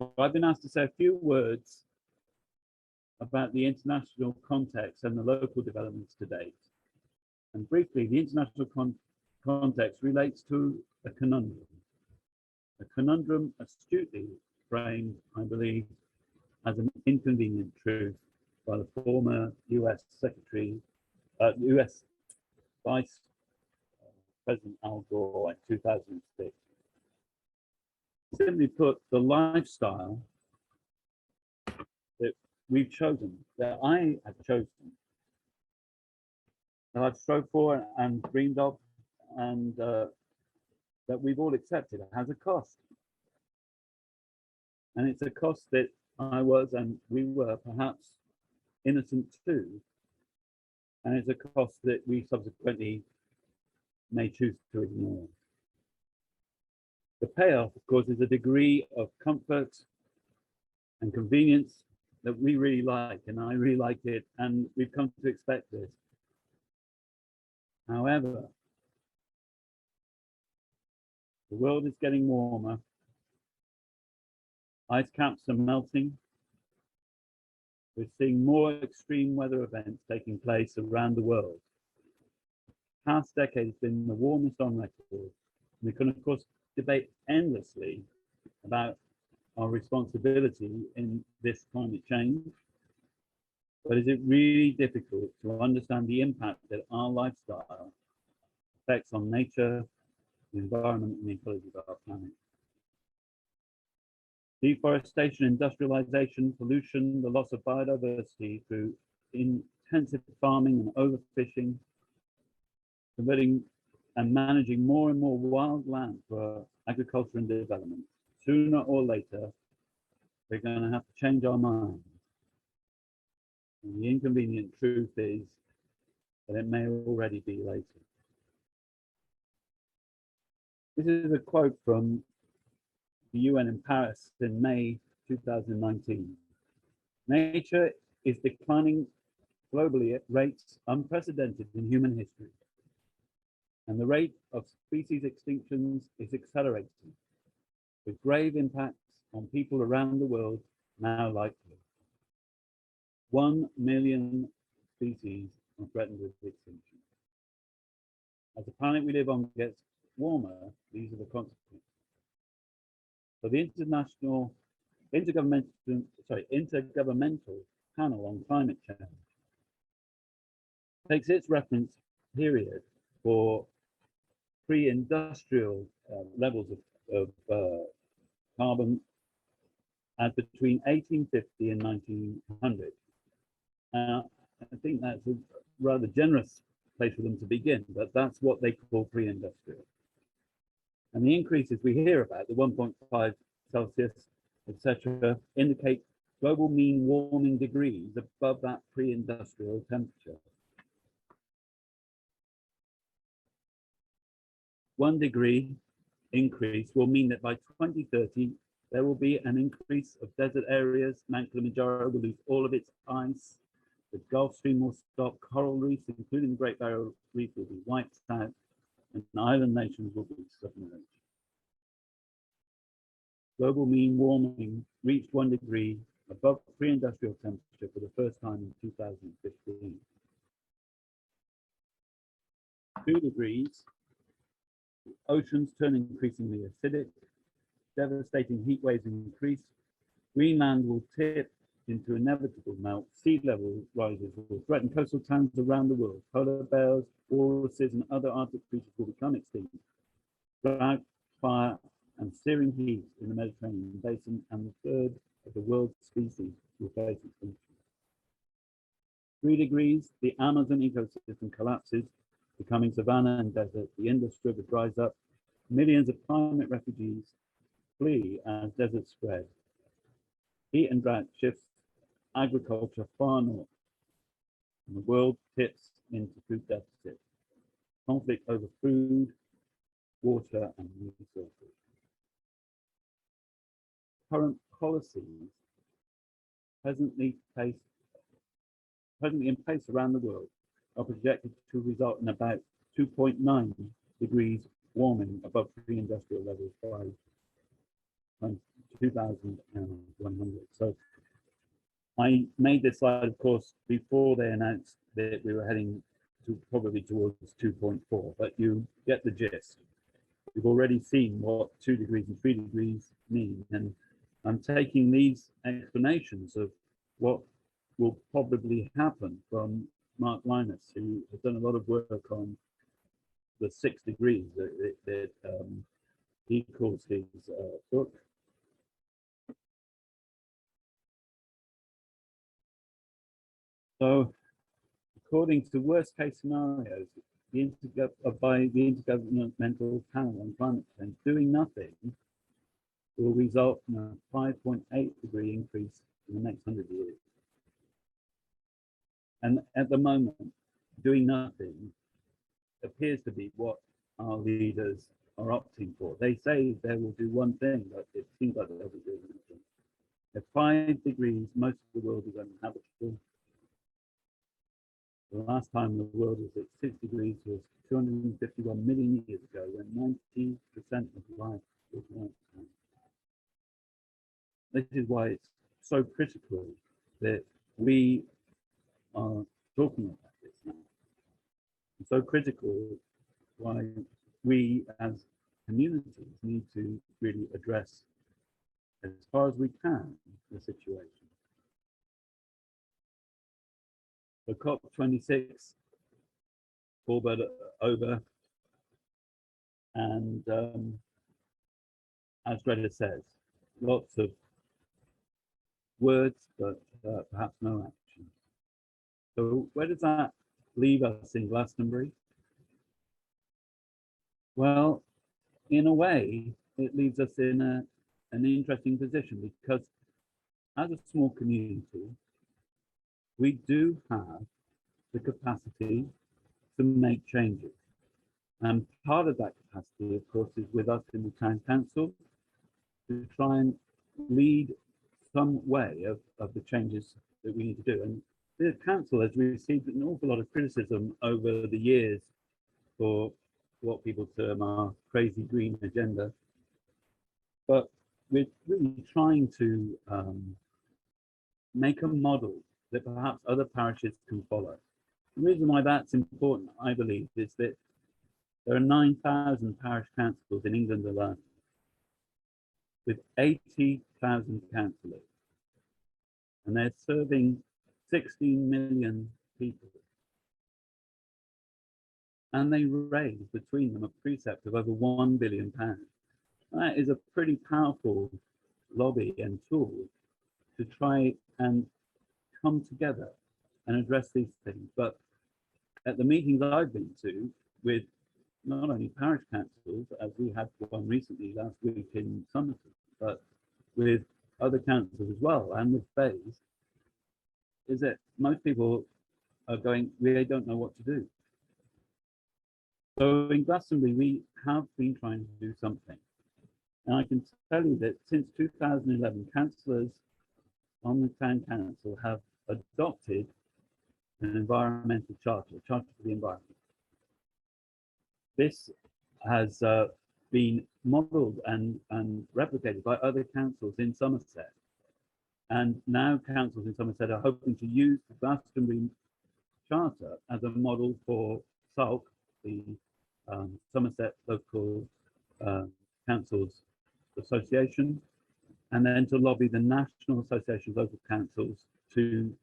So I've been asked to say a few words about the international context and the local developments to date. And briefly, the international context relates to a conundrum astutely framed, I believe, as an inconvenient truth by the former US Vice President Al Gore in 2006. Simply put, the lifestyle that we've chosen, that I have chosen, that I've strove for and dreamed of, and that we've all accepted, has a cost. And it's a cost that I was and we were perhaps innocent to. And it's a cost that we subsequently may choose to ignore. The payoff, of course, is a degree of comfort and convenience that we really like, and I really like it, and we've come to expect this. However, the world is getting warmer, ice caps are melting, we're seeing more extreme weather events taking place around the world. The past decade has been the warmest on record. We can, of course, debate endlessly about our responsibility in this climate change, but is it really difficult to understand the impact that our lifestyle affects on nature, the environment, and the ecology of our planet? Deforestation, industrialization, pollution, the loss of biodiversity through intensive farming and overfishing, converting and managing more and more wild land for agriculture and development. Sooner or later, we're going to have to change our minds. And the inconvenient truth is that it may already be later. This is a quote from the UN in Paris in May 2019. Nature is declining globally at rates unprecedented in human history, and the rate of species extinctions is accelerating, with grave impacts on people around the world now likely. 1 million species are threatened with extinction. As the planet we live on gets warmer, these are the consequences. So the Intergovernmental Panel on Climate Change takes its reference period for pre-industrial levels of carbon as between 1850 and 1900. I think that's a rather generous place for them to begin, but that's what they call pre-industrial. And the increases we hear about, the 1.5 Celsius, etc., indicate global mean warming degrees above that pre-industrial temperature. 1 degree increase will mean that by 2030, there will be an increase of desert areas. Mount Kilimanjaro will lose all of its ice. The Gulf Stream will stop. Coral reefs, including the Great Barrier Reef, will be wiped out, and island nations will be submerged. Global mean warming reached 1 degree above pre-industrial temperature for the first time in 2015. 2 degrees, oceans turn increasingly acidic, devastating heat waves increase, Greenland will tip into inevitable melt, sea level rises will threaten coastal towns around the world, polar bears, walruses, and other Arctic creatures will become extinct. Drought, fire, and searing heat in the Mediterranean basin, and a third of the world's species will face extinction. 3 degrees, the Amazon ecosystem collapses, becoming savanna and desert. The Indus River dries up. Millions of climate refugees flee as deserts spread. Heat and drought shifts agriculture far north, and the world tips into food deficit. Conflict over food, water, and resources. Current policies presently in place around the world are projected to result in about 2.9 degrees warming above pre-industrial levels by 2100. So I made this slide, of course, before they announced that we were heading to probably towards 2.4, but you get the gist. We've already seen what 2 degrees and 3 degrees mean, and I'm taking these explanations of what will probably happen from Mark Linus, who has done a lot of work on the 6 degrees that he calls his book. So, according to worst case scenarios, by the Intergovernmental Panel on Climate Change, doing nothing will result in a 5.8 degree increase in the next 100 years. And at the moment, doing nothing appears to be what our leaders are opting for. They say they will do one thing, but it seems like they'll be doing nothing. At 5 degrees, most of the world is uninhabitable. The last time the world was at 6 degrees was 251 million years ago, when 90% of life was nighttime. This is why it's so critical that we are talking about this now. It's so critical why we as communities need to really address, as far as we can, the situation. The COP26 all but over, and as Greta says, lots of words, but perhaps no action. So where does that leave us in Glastonbury? Well, in a way, it leaves us in an interesting position, because as a small community, we do have the capacity to make changes. And part of that capacity, of course, is with us in the town council to try and lead some way of the changes that we need to do. And the council has received an awful lot of criticism over the years for what people term our crazy green agenda. But we're really trying to make a model that perhaps other parishes can follow. The reason why that's important, I believe, is that there are 9,000 parish councils in England alone, with 80,000 councillors, and they're serving 16 million people. And they raise between them a precept of over £1 billion. That is a pretty powerful lobby and tool to try and come together and address these things. But at the meetings I've been to with not only parish councils, as we had one recently last week in Somerset, but with other councils as well, and with Bays, is that most people are going, we don't know what to do. So in Glastonbury, we have been trying to do something. And I can tell you that since 2011, councillors on the town council have adopted an environmental charter, a charter for the environment. This has been modelled and replicated by other councils in Somerset. And now councils in Somerset are hoping to use the Glastonbury Charter as a model for SALC, the Somerset Local Councils Association, and then to lobby the National Association of Local Councils to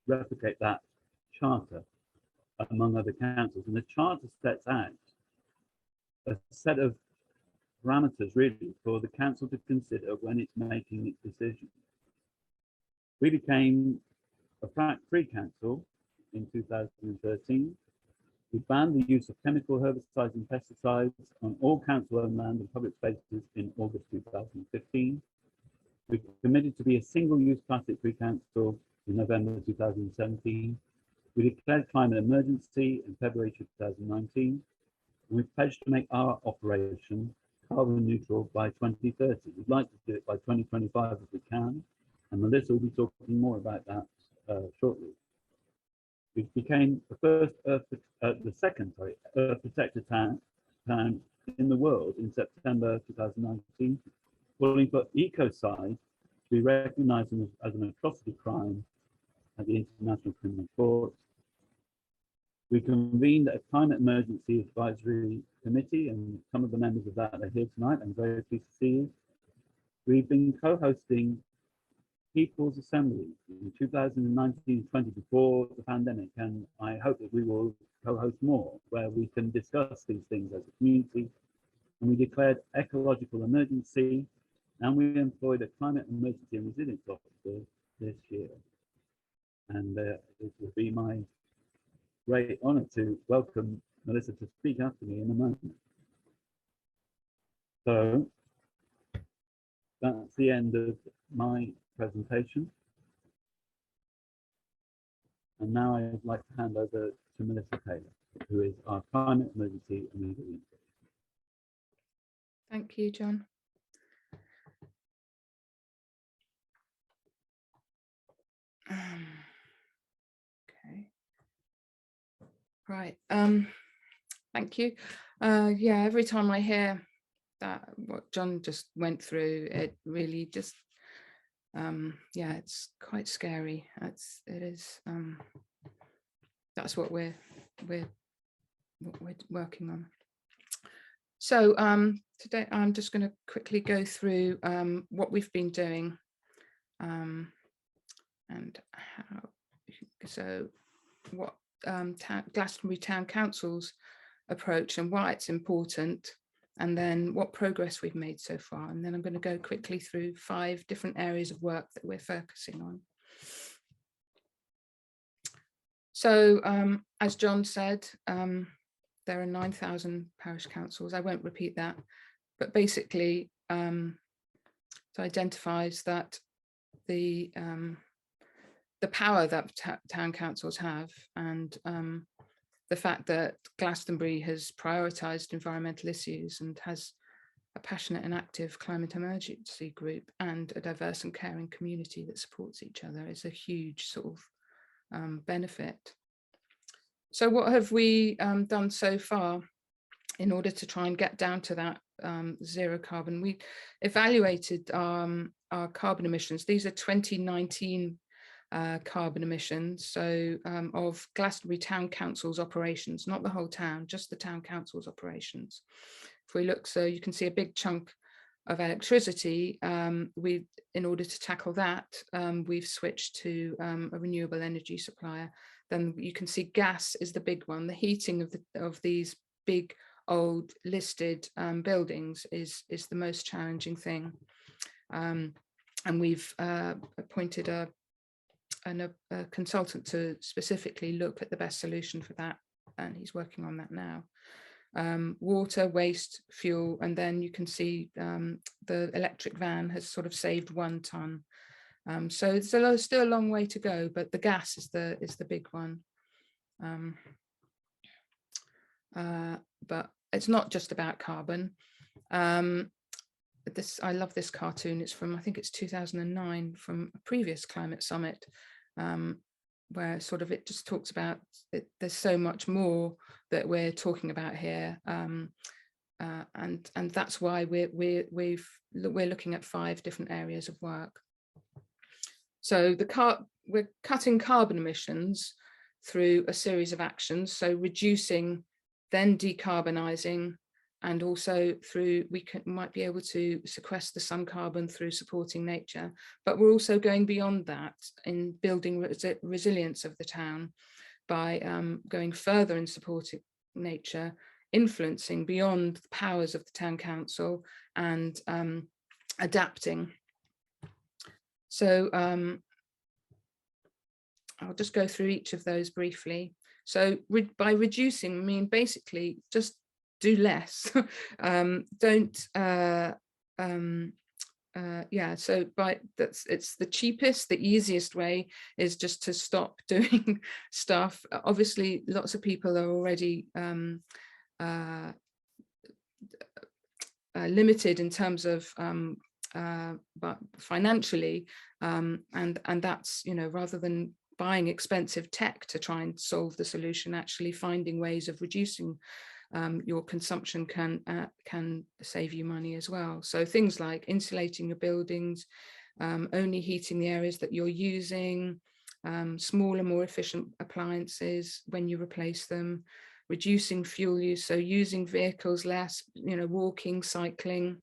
replicate that charter among other councils. And the charter sets out a set of parameters really for the council to consider when it's making its decisions. We became a FRAC-free council in 2013. We banned the use of chemical herbicides and pesticides on all council-owned land and public spaces in August 2015. We committed to be a single-use plastic-free council in November 2017. We declared climate emergency in February 2019. And we pledged to make our operation carbon neutral by 2030. We'd like to do it by 2025 if we can, and Melissa will be talking more about that shortly. We became the second Earth protected town in the world in September 2019, calling for ecocide to be recognised as an atrocity crime at the International Criminal Court. We convened a climate emergency advisory committee, and some of the members of that are here tonight. I'm very pleased to see you. We've been co-hosting People's Assembly in 2019-20 before the pandemic, and I hope that we will co-host more, where we can discuss these things as a community. And we declared ecological emergency, and we employed a climate emergency and resilience officer this year. And it will be my great honour to welcome Melissa to speak after me in a moment. So that's the end of my presentation. And now I'd like to hand over to Melissa Taylor, who is our climate emergency and resilience. Thank you, John. Okay. Right. Thank you. Yeah, every time I hear that what John just went through, it really just yeah, it's quite scary. It is. That's what we're working on. So today I'm just going to quickly go through what we've been doing and how. So what Glastonbury Town Council's approach and why it's important, and then what progress we've made so far. And then I'm going to go quickly through 5 different areas of work that we're focusing on. So as John said, there are 9,000 parish councils. I won't repeat that, but basically it identifies that the power that town councils have, and the fact that Glastonbury has prioritised environmental issues and has a passionate and active climate emergency group and a diverse and caring community that supports each other is a huge sort of benefit. So what have we done so far in order to try and get down to that zero carbon? We evaluated our carbon emissions. These are 2019 carbon emissions, so of Glastonbury Town Council's operations, not the whole town, just the town council's operations. If we look, so you can see a big chunk of electricity. In order to tackle that, we've switched to a renewable energy supplier. Then you can see gas is the big one. The heating of these big old listed buildings is the most challenging thing, and we've appointed a consultant to specifically look at the best solution for that, and he's working on that now. Water, waste, fuel, and then you can see the electric van has sort of saved 1 tonne. So it's still a long way to go, but the gas is the big one. But it's not just about carbon. I love this cartoon. It's from, I think it's 2009, from a previous climate summit, where sort of it just talks about there's so much more that we're talking about here, and that's why we're looking at 5 different areas of work. So we're cutting carbon emissions through a series of actions. So reducing, then decarbonising, and also through might be able to sequester some carbon through supporting nature. But we're also going beyond that in building resilience of the town by going further in supporting nature, influencing beyond the powers of the town council, and adapting. So I'll just go through each of those briefly. So by reducing, I mean basically just do less. Don't yeah, so it's the cheapest, the easiest way is just to stop doing stuff. Obviously lots of people are already limited in terms of but financially, and that's, you know, rather than buying expensive tech to try and solve the solution, actually finding ways of reducing your consumption can save you money as well. So things like insulating your buildings, only heating the areas that you're using, smaller, more efficient appliances when you replace them, reducing fuel use, so using vehicles less, walking, cycling,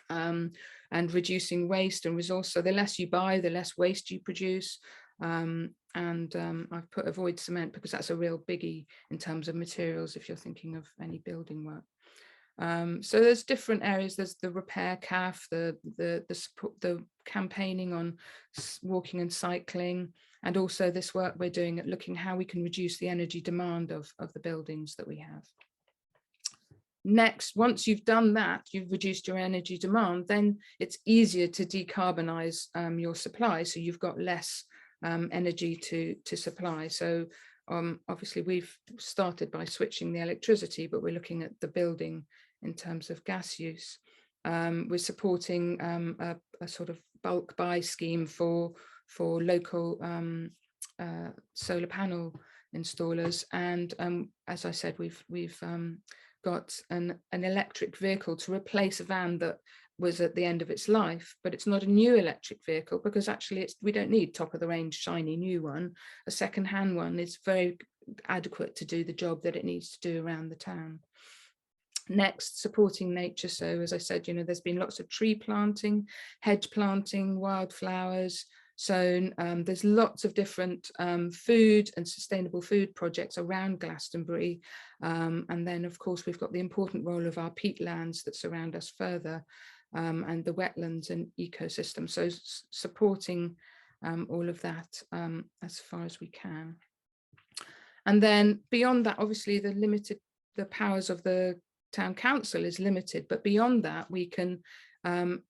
and reducing waste and resource. So the less you buy, the less waste you produce. I've put avoid cement because that's a real biggie in terms of materials if you're thinking of any building work. So there's different areas. There's the repair CAF, the support, the campaigning on walking and cycling, and also this work we're doing at looking how we can reduce the energy demand of the buildings that we have. Next, once you've done that, you've reduced your energy demand, then it's easier to decarbonize your supply. So you've got less energy to supply. So obviously we've started by switching the electricity, but we're looking at the building in terms of gas use. We're supporting a sort of bulk buy scheme for local solar panel installers. And as I said, we've got an electric vehicle to replace a van that was at the end of its life, but it's not a new electric vehicle because actually we don't need top of the range shiny new one. A second-hand one is very adequate to do the job that it needs to do around the town. Next, supporting nature. So as I said, there's been lots of tree planting, hedge planting, wildflowers. So there's lots of different food and sustainable food projects around Glastonbury. And then, of course, we've got the important role of our peatlands that surround us further, and the wetlands and ecosystems. So supporting all of that as far as we can. And then beyond that, obviously, the powers of the town council is limited, but beyond that, we can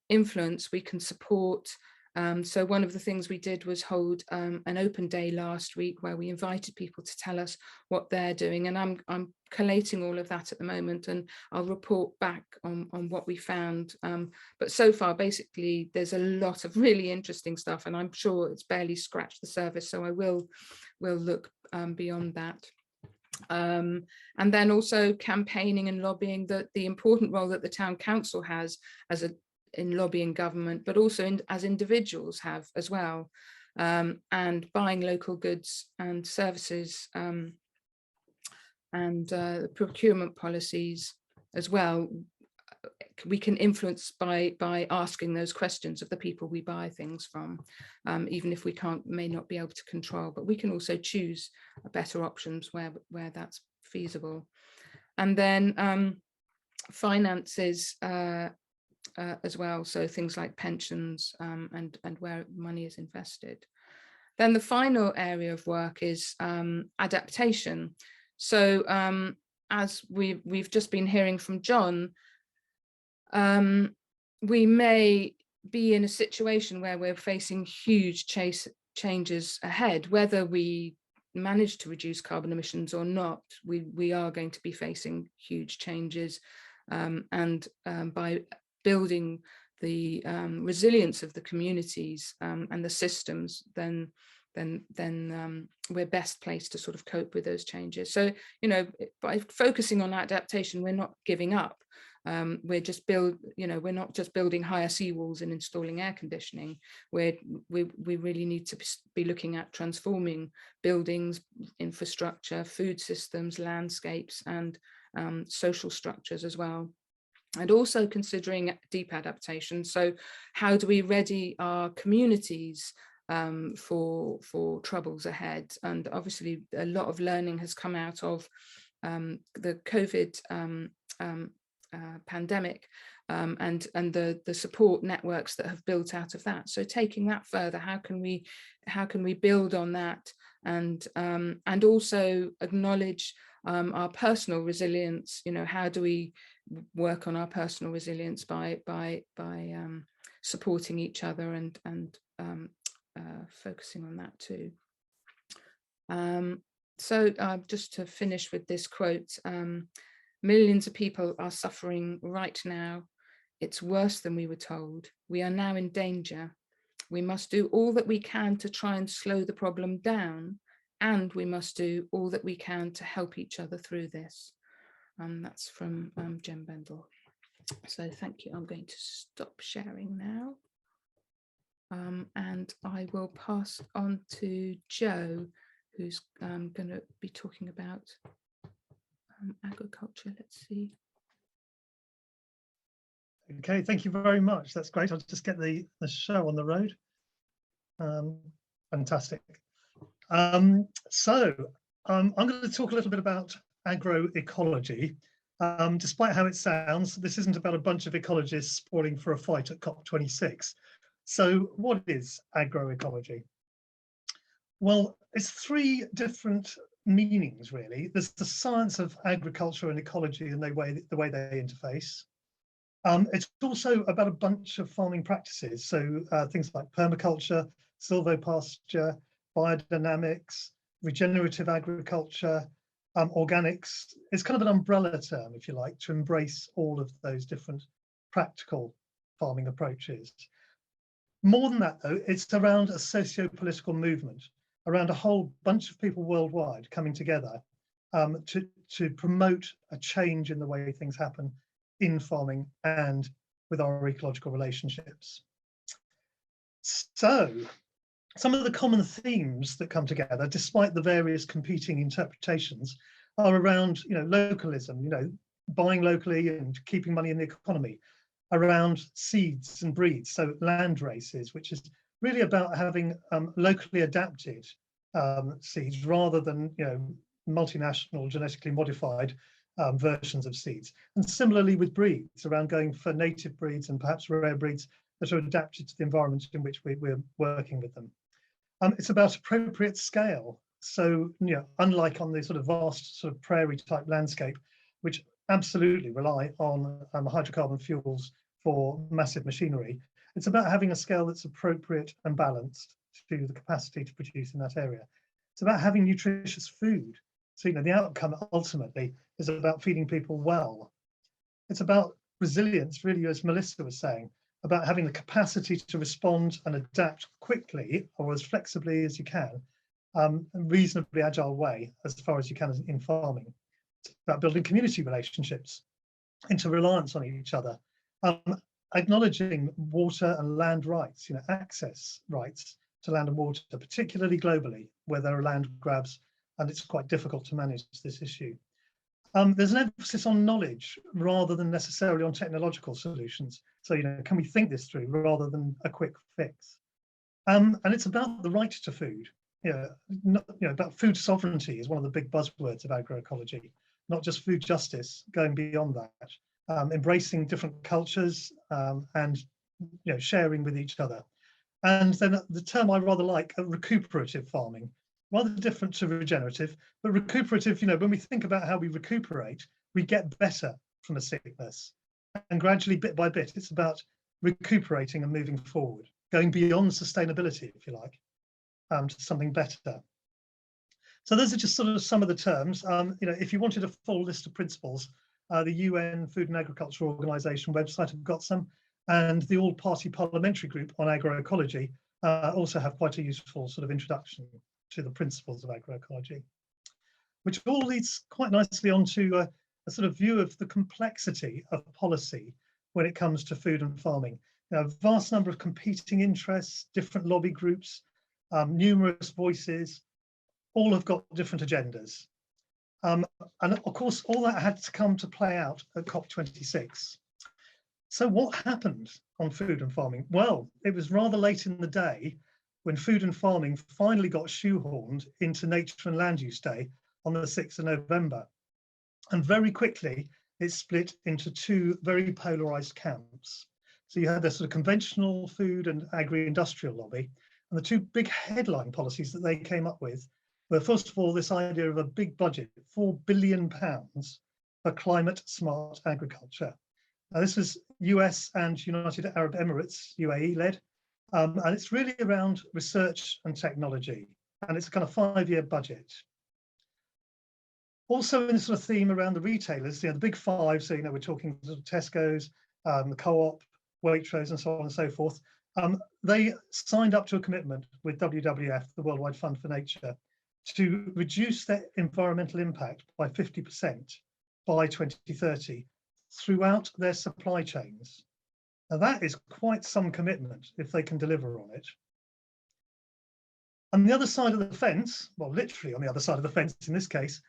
influence, we can support. So one of the things we did was hold an open day last week where we invited people to tell us what they're doing, and I'm collating all of that at the moment, and I'll report back on what we found. But so far, basically, there's a lot of really interesting stuff, and I'm sure it's barely scratched the surface. So I will look beyond that. And then also campaigning and lobbying, the important role that the town council has in lobbying government, but also as individuals have as well, and buying local goods and services, and procurement policies as well. We can influence by asking those questions of the people we buy things from, even if we may not be able to control, but we can also choose better options where that's feasible. And then finances as well, so things like pensions and where money is invested. Then the final area of work is adaptation. So as we've just been hearing from John, we may be in a situation where we're facing huge changes ahead. Whether we manage to reduce carbon emissions or not, we are going to be facing huge changes, and by building the resilience of the communities and the systems, then we're best placed to sort of cope with those changes. So, by focusing on adaptation, we're not giving up. We're not just building higher seawalls and installing air conditioning. We really need to be looking at transforming buildings, infrastructure, food systems, landscapes, and social structures as well. And also considering deep adaptation. So how do we ready our communities for troubles ahead? And obviously a lot of learning has come out of the COVID pandemic, and the support networks that have built out of that. So taking that further, how can we build on that, and also acknowledge our personal resilience? How do we work on our personal resilience by supporting each other and focusing on that too. So just to finish with this quote, millions of people are suffering right now. It's worse than we were told. We are now in danger. We must do all that we can to try and slow the problem down, and we must do all that we can to help each other through this. That's from Jen Bendel. So thank you. I'm going to stop sharing now. And I will pass on to Joe, who's going to be talking about agriculture. Let's see. Okay, thank you very much. That's great. I'll just get the show on the road. Fantastic. I'm going to talk a little bit about agroecology. Despite how it sounds, this isn't about a bunch of ecologists spoiling for a fight at COP26. So what is agroecology? Well, it's three different meanings, really. There's the science of agriculture and ecology and the way they interface. It's also about a bunch of farming practices, so things like permaculture, silvopasture, biodynamics, regenerative agriculture, organics. It's kind of an umbrella term, if you like, to embrace all of those different practical farming approaches. More than that, though, it's around a socio-political movement, around a whole bunch of people worldwide coming together to promote a change in the way things happen in farming and with our ecological relationships. So some of the common themes that come together, despite the various competing interpretations, are around, localism, buying locally and keeping money in the economy, around seeds and breeds, so land races, which is really about having locally adapted seeds rather than multinational genetically modified versions of seeds. And similarly with breeds, around going for native breeds and perhaps rare breeds that are adapted to the environment in which we're working with them. It's about appropriate scale. So, unlike on the sort of vast sort of prairie type landscape, which absolutely rely on hydrocarbon fuels for massive machinery, it's about having a scale that's appropriate and balanced to the capacity to produce in that area. It's about having nutritious food. So, the outcome ultimately is about feeding people well. It's about resilience, really, as Melissa was saying, about having the capacity to respond and adapt quickly or as flexibly as you can, a reasonably agile way as far as you can in farming. It's about building community relationships, interreliance on each other, acknowledging water and land rights, access rights to land and water, particularly globally, where there are land grabs and it's quite difficult to manage this issue. There's an emphasis on knowledge rather than necessarily on technological solutions. So, can we think this through rather than a quick fix? And it's about the right to food. About food sovereignty is one of the big buzzwords of agroecology, not just food justice, going beyond that, embracing different cultures and sharing with each other. And then the term I rather like, recuperative farming. Rather different to regenerative, but recuperative, when we think about how we recuperate, we get better from a sickness. And gradually, bit by bit, it's about recuperating and moving forward, going beyond sustainability, if you like, to something better. So those are just sort of some of the terms. If you wanted a full list of principles, the UN Food and Agriculture Organization website have got some, and the All-Party Parliamentary Group on Agroecology also have quite a useful sort of introduction to the principles of agroecology, which all leads quite nicely onto a sort of view of the complexity of policy when it comes to food and farming. A vast number of competing interests, different lobby groups, numerous voices, all have got different agendas. And of course, all that had to come to play out at COP26. So what happened on food and farming? Well, it was rather late in the day when food and farming finally got shoehorned into Nature and Land Use Day on the 6th of November. And very quickly, it split into two very polarized camps. So you had the sort of conventional food and agri-industrial lobby, and the two big headline policies that they came up with were, first of all, this idea of a big budget, £4 billion for climate smart agriculture. Now, this was US and United Arab Emirates, UAE led, and it's really around research and technology, and it's a kind of 5-year budget. Also in this sort of theme around the retailers, the big five, so we're talking sort of Tesco's, the Co-op, Waitrose, and so on and so forth. They signed up to a commitment with WWF, the Worldwide Fund for Nature, to reduce their environmental impact by 50% by 2030 throughout their supply chains. Now that is quite some commitment if they can deliver on it. On the other side of the fence, well, literally on the other side of the fence in this case,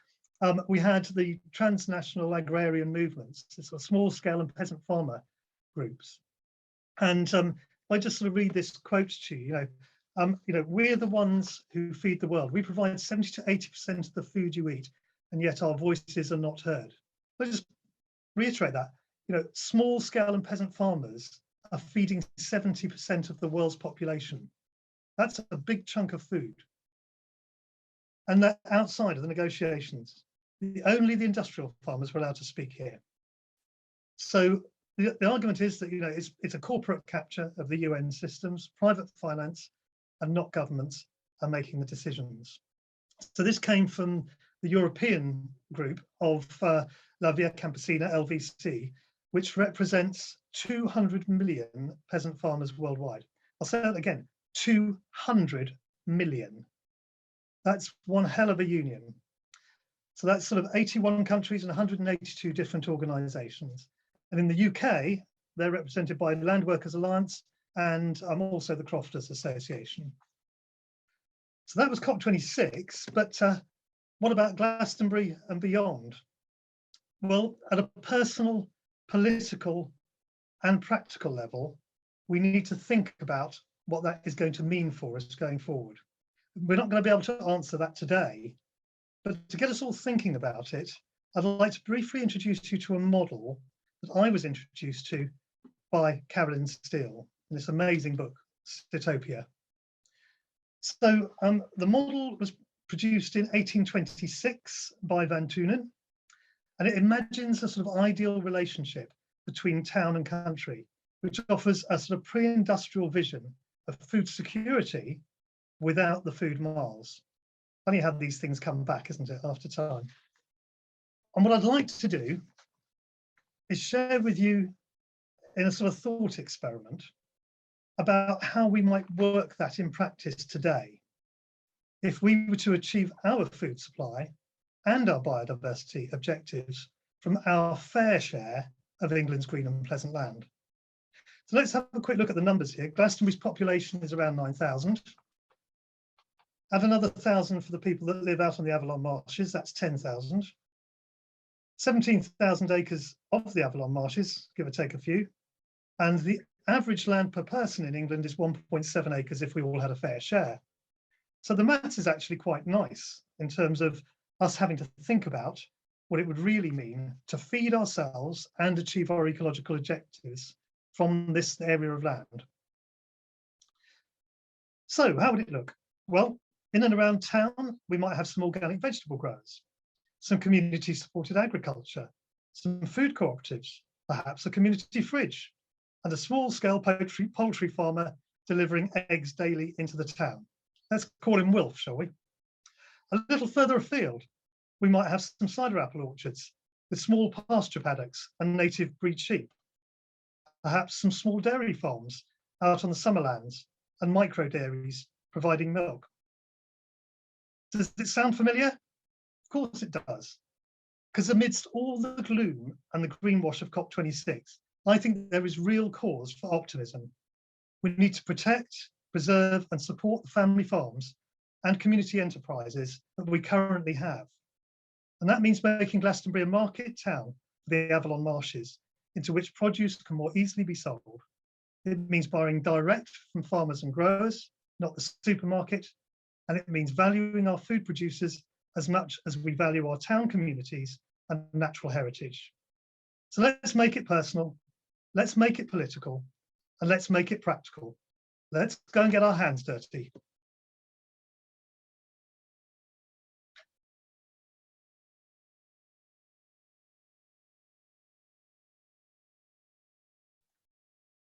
we had the transnational agrarian movements, sort of small scale and peasant farmer groups. And I just sort of read this quote to you, we're the ones who feed the world. We provide 70 to 80% of the food you eat, and yet our voices are not heard. I just reiterate that, small scale and peasant farmers are feeding 70% of the world's population. That's a big chunk of food. And that outside of the negotiations, only the industrial farmers were allowed to speak here. So the argument is that it's a corporate capture of the UN systems, private finance, and not governments are making the decisions. So this came from the European group of La Via Campesina, LVC, which represents 200 million peasant farmers worldwide. I'll say that again, 200 million. That's one hell of a union. So that's sort of 81 countries and 182 different organisations. And in the UK, they're represented by Land Workers Alliance and also the Crofters Association. So that was COP26, but what about Glastonbury and beyond? Well, at a personal, political and practical level, we need to think about what that is going to mean for us going forward. We're not going to be able to answer that today, but to get us all thinking about it, I'd like to briefly introduce you to a model that I was introduced to by Carolyn Steele in this amazing book, Stitopia. So the model was produced in 1826 by Van Tunen, and it imagines a sort of ideal relationship between town and country, which offers a sort of pre-industrial vision of food security without the food miles. Funny how these things come back, isn't it, after time? And what I'd like to do is share with you in a sort of thought experiment about how we might work that in practice today if we were to achieve our food supply and our biodiversity objectives from our fair share of England's green and pleasant land. So let's have a quick look at the numbers here. Glastonbury's population is around 9,000. Add another 1,000 for the people that live out on the Avalon marshes, that's 10,000. 17,000 acres of the Avalon marshes, give or take a few. And the average land per person in England is 1.7 acres if we all had a fair share. So the maths is actually quite nice in terms of us having to think about what it would really mean to feed ourselves and achieve our ecological objectives from this area of land. So how would it look? Well, in and around town, we might have some organic vegetable growers, some community supported agriculture, some food cooperatives, perhaps a community fridge, and a small scale poultry farmer delivering eggs daily into the town. Let's call him Wilf, shall we? A little further afield, we might have some cider apple orchards with small pasture paddocks and native breed sheep. Perhaps some small dairy farms out on the summerlands and micro dairies providing milk. Does it sound familiar? Of course it does. Because amidst all the gloom and the greenwash of COP26, I think there is real cause for optimism. We need to protect, preserve and support the family farms and community enterprises that we currently have. And that means making Glastonbury a market town for the Avalon marshes, into which produce can more easily be sold. It means buying direct from farmers and growers, not the supermarket. And it means valuing our food producers as much as we value our town communities and natural heritage. So let's make it personal, let's make it political, and let's make it practical. Let's go and get our hands dirty.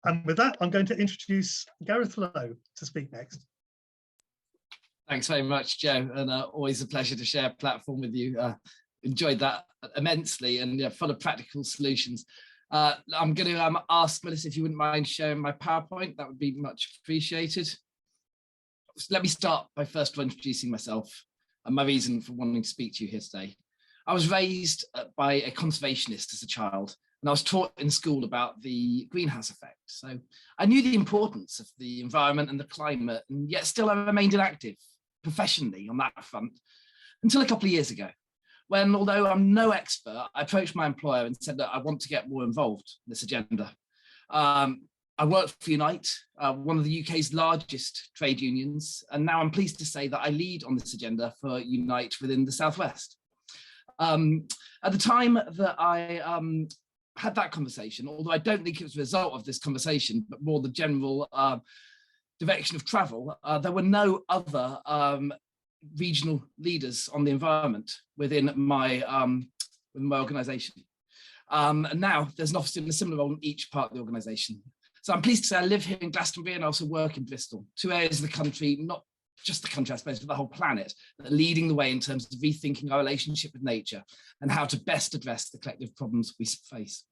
And with that, I'm going to introduce Gareth Lowe to speak next. Thanks very much, Joe, and always a pleasure to share a platform with you. Enjoyed that immensely, and full of practical solutions. I'm going to ask Melissa if you wouldn't mind sharing my PowerPoint. That would be much appreciated. So let me start by first of all introducing myself and my reason for wanting to speak to you here today. I was raised by a conservationist as a child, and I was taught in school about the greenhouse effect. So I knew the importance of the environment and the climate, and yet still I remained inactive professionally on that front until a couple of years ago, when, although I'm no expert, I approached my employer and said that I want to get more involved in this agenda. I work for Unite, one of the UK's largest trade unions, and now I'm pleased to say that I lead on this agenda for Unite within the Southwest. At the time that I had that conversation, although I don't think it was a result of this conversation, but more the general direction of travel, there were no other regional leaders on the environment within my organisation. And now there's an officer in a similar role in each part of the organisation. So I'm pleased to say I live here in Glastonbury and I also work in Bristol, two areas of the country, not just the country, I suppose, but the whole planet, that are leading the way in terms of rethinking our relationship with nature and how to best address the collective problems we face.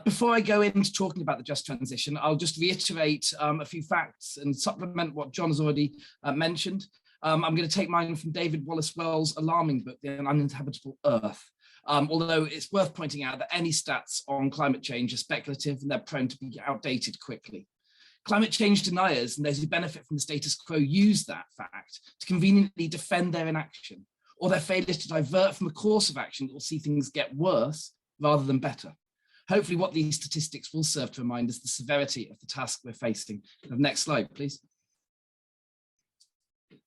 Before I go into talking about the just transition, I'll just reiterate a few facts and supplement what John has already mentioned. I'm going to take mine from David Wallace Wells' alarming book, The Uninhabitable Earth. Although it's worth pointing out that any stats on climate change are speculative and they're prone to be outdated quickly. Climate change deniers and those who benefit from the status quo use that fact to conveniently defend their inaction or their failure to divert from a course of action that will see things get worse rather than better. Hopefully what these statistics will serve to remind us the severity of the task we're facing. Next slide, please.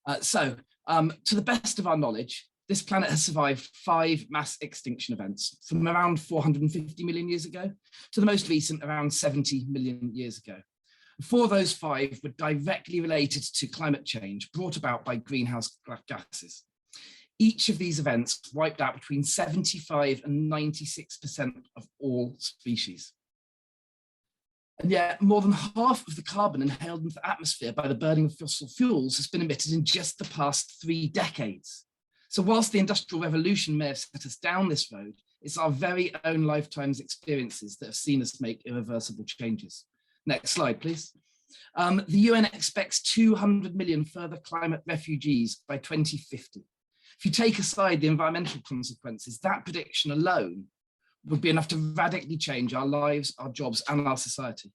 To the best of our knowledge, this planet has survived 5 mass extinction events from around 450 million years ago to the most recent around 70 million years ago. 4 of those 5 were directly related to climate change brought about by greenhouse gases. Each of these events wiped out between 75 and 96% of all species. And yet more than half of the carbon inhaled into the atmosphere by the burning of fossil fuels has been emitted in just the past 3 decades. So whilst the Industrial Revolution may have set us down this road, it's our very own lifetime's experiences that have seen us make irreversible changes. Next slide, please. The UN expects 200 million further climate refugees by 2050. If you take aside the environmental consequences, that prediction alone would be enough to radically change our lives, our jobs, and our society.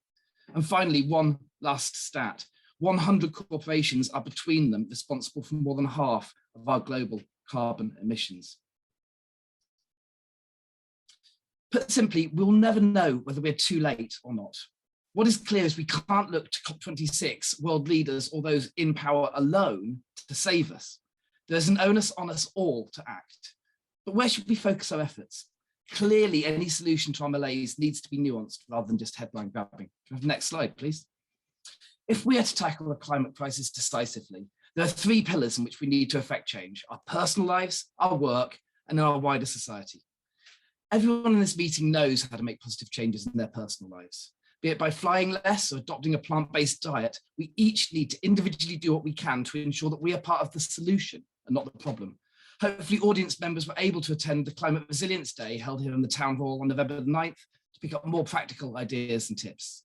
And finally, one last stat. 100 corporations are between them responsible for more than half of our global carbon emissions. Put simply, we'll never know whether we're too late or not. What is clear is we can't look to COP26 world leaders or those in power alone to save us. There's an onus on us all to act. But where should we focus our efforts? Clearly, any solution to our malaise needs to be nuanced rather than just headline grabbing. Can I have the next slide, please? If we are to tackle the climate crisis decisively, there are 3 pillars in which we need to effect change: our personal lives, our work, and our wider society. Everyone in this meeting knows how to make positive changes in their personal lives. Be it by flying less or adopting a plant-based diet, we each need to individually do what we can to ensure that we are part of the solution and not the problem. Hopefully audience members were able to attend the Climate Resilience Day held here in the Town Hall on November the 9th to pick up more practical ideas and tips.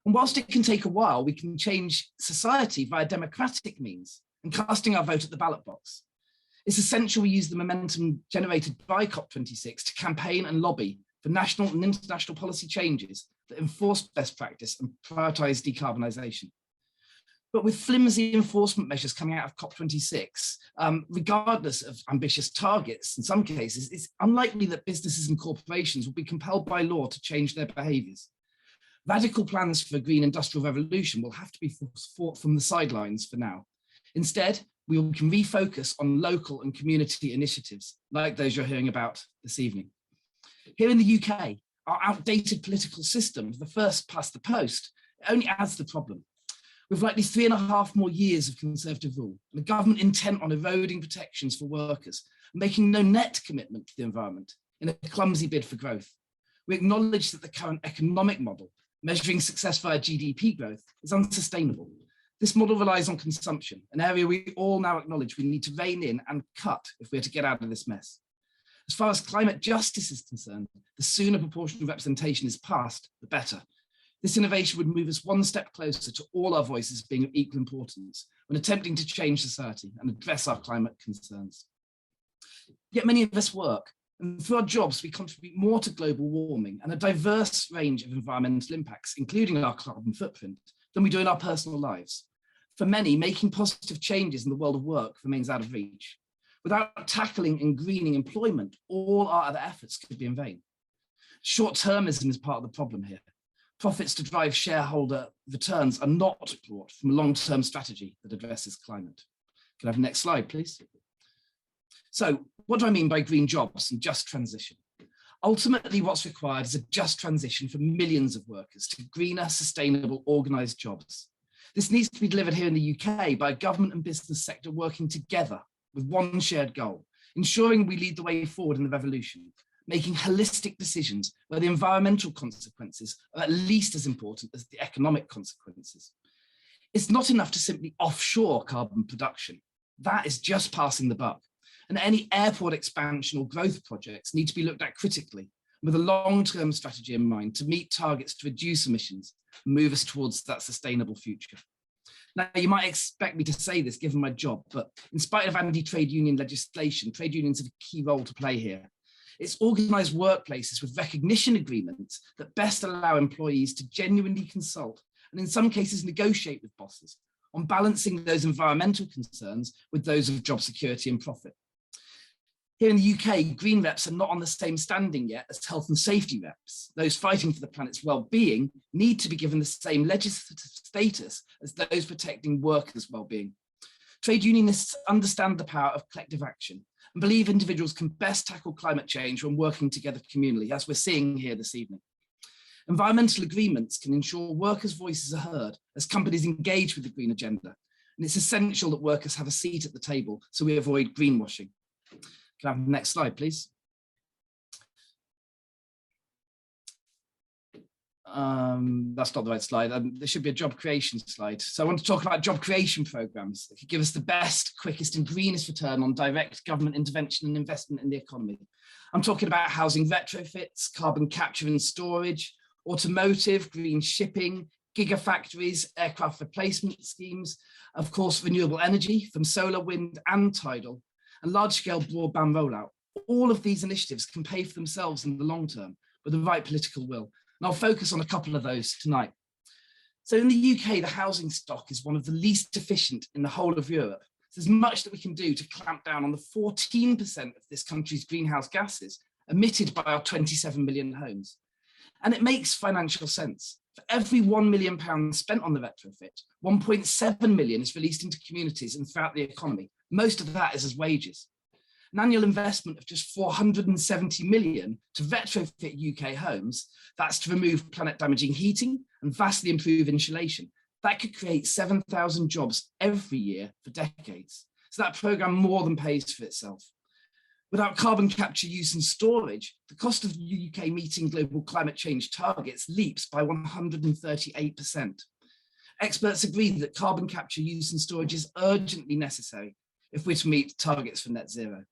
And whilst it can take a while, we can change society via democratic means and casting our vote at the ballot box. It's essential we use the momentum generated by COP26 to campaign and lobby for national and international policy changes that enforce best practice and prioritise decarbonisation. But with flimsy enforcement measures coming out of COP26, regardless of ambitious targets, in some cases, it's unlikely that businesses and corporations will be compelled by law to change their behaviours. Radical plans for a green industrial revolution will have to be fought from the sidelines for now. Instead, we can refocus on local and community initiatives like those you're hearing about this evening. Here in the UK, our outdated political system, the first past the post, only adds to the problem. With likely 3.5 more years of Conservative rule, and a government intent on eroding protections for workers, making no net commitment to the environment in a clumsy bid for growth. We acknowledge that the current economic model, measuring success via GDP growth, is unsustainable. This model relies on consumption, an area we all now acknowledge we need to rein in and cut if we're to get out of this mess. As far as climate justice is concerned, the sooner proportional representation is passed, the better. This innovation would move us one step closer to all our voices being of equal importance when attempting to change society and address our climate concerns. Yet many of us work, and through our jobs, we contribute more to global warming and a diverse range of environmental impacts, including our carbon footprint, than we do in our personal lives. For many, making positive changes in the world of work remains out of reach. Without tackling and greening employment, all our other efforts could be in vain. Short-termism is part of the problem here. Profits to drive shareholder returns are not brought from a long-term strategy that addresses climate. Can I have the next slide, please? So what do I mean by green jobs and just transition? Ultimately, what's required is a just transition for millions of workers to greener, sustainable, organised jobs. This needs to be delivered here in the UK by a government and business sector working together with one shared goal, ensuring we lead the way forward in the revolution, making holistic decisions where the environmental consequences are at least as important as the economic consequences. It's not enough to simply offshore carbon production. That is just passing the buck. And any airport expansion or growth projects need to be looked at critically with a long-term strategy in mind to meet targets to reduce emissions and move us towards that sustainable future. Now, you might expect me to say this given my job, but in spite of anti-trade union legislation, trade unions have a key role to play here. It's organised workplaces with recognition agreements that best allow employees to genuinely consult and in some cases negotiate with bosses on balancing those environmental concerns with those of job security and profit. Here in the UK, green reps are not on the same standing yet as health and safety reps. Those fighting for the planet's well-being need to be given the same legislative status as those protecting workers' well-being. Trade unionists understand the power of collective action and believe individuals can best tackle climate change when working together communally, as we're seeing here this evening. Environmental agreements can ensure workers' voices are heard as companies engage with the green agenda, and it's essential that workers have a seat at the table so we avoid greenwashing. Can I have the next slide, please? That's not the right slide. There should be a job creation slide. So I want to talk about job creation programs that could give us the best, quickest and greenest return on direct government intervention and investment in the economy. I'm talking about housing retrofits, carbon capture and storage, automotive, green shipping, gigafactories, aircraft replacement schemes, of course, renewable energy from solar, wind and tidal, and large-scale broadband rollout. All of these initiatives can pay for themselves in the long term with the right political will. And I'll focus on a couple of those tonight. So in the UK, the housing stock is one of the least efficient in the whole of Europe. There's much that we can do to clamp down on the 14% of this country's greenhouse gases emitted by our 27 million homes. And it makes financial sense. For every £1 million spent on the retrofit, 1.7 million is released into communities and throughout the economy. Most of that is as wages. An annual investment of just 470 million to retrofit UK homes, that's to remove planet-damaging heating and vastly improve insulation. That could create 7,000 jobs every year for decades. So that programme more than pays for itself. Without carbon capture, use and storage, the cost of the UK meeting global climate change targets leaps by 138%. Experts agree that carbon capture, use and storage is urgently necessary if we're to meet targets for net zero.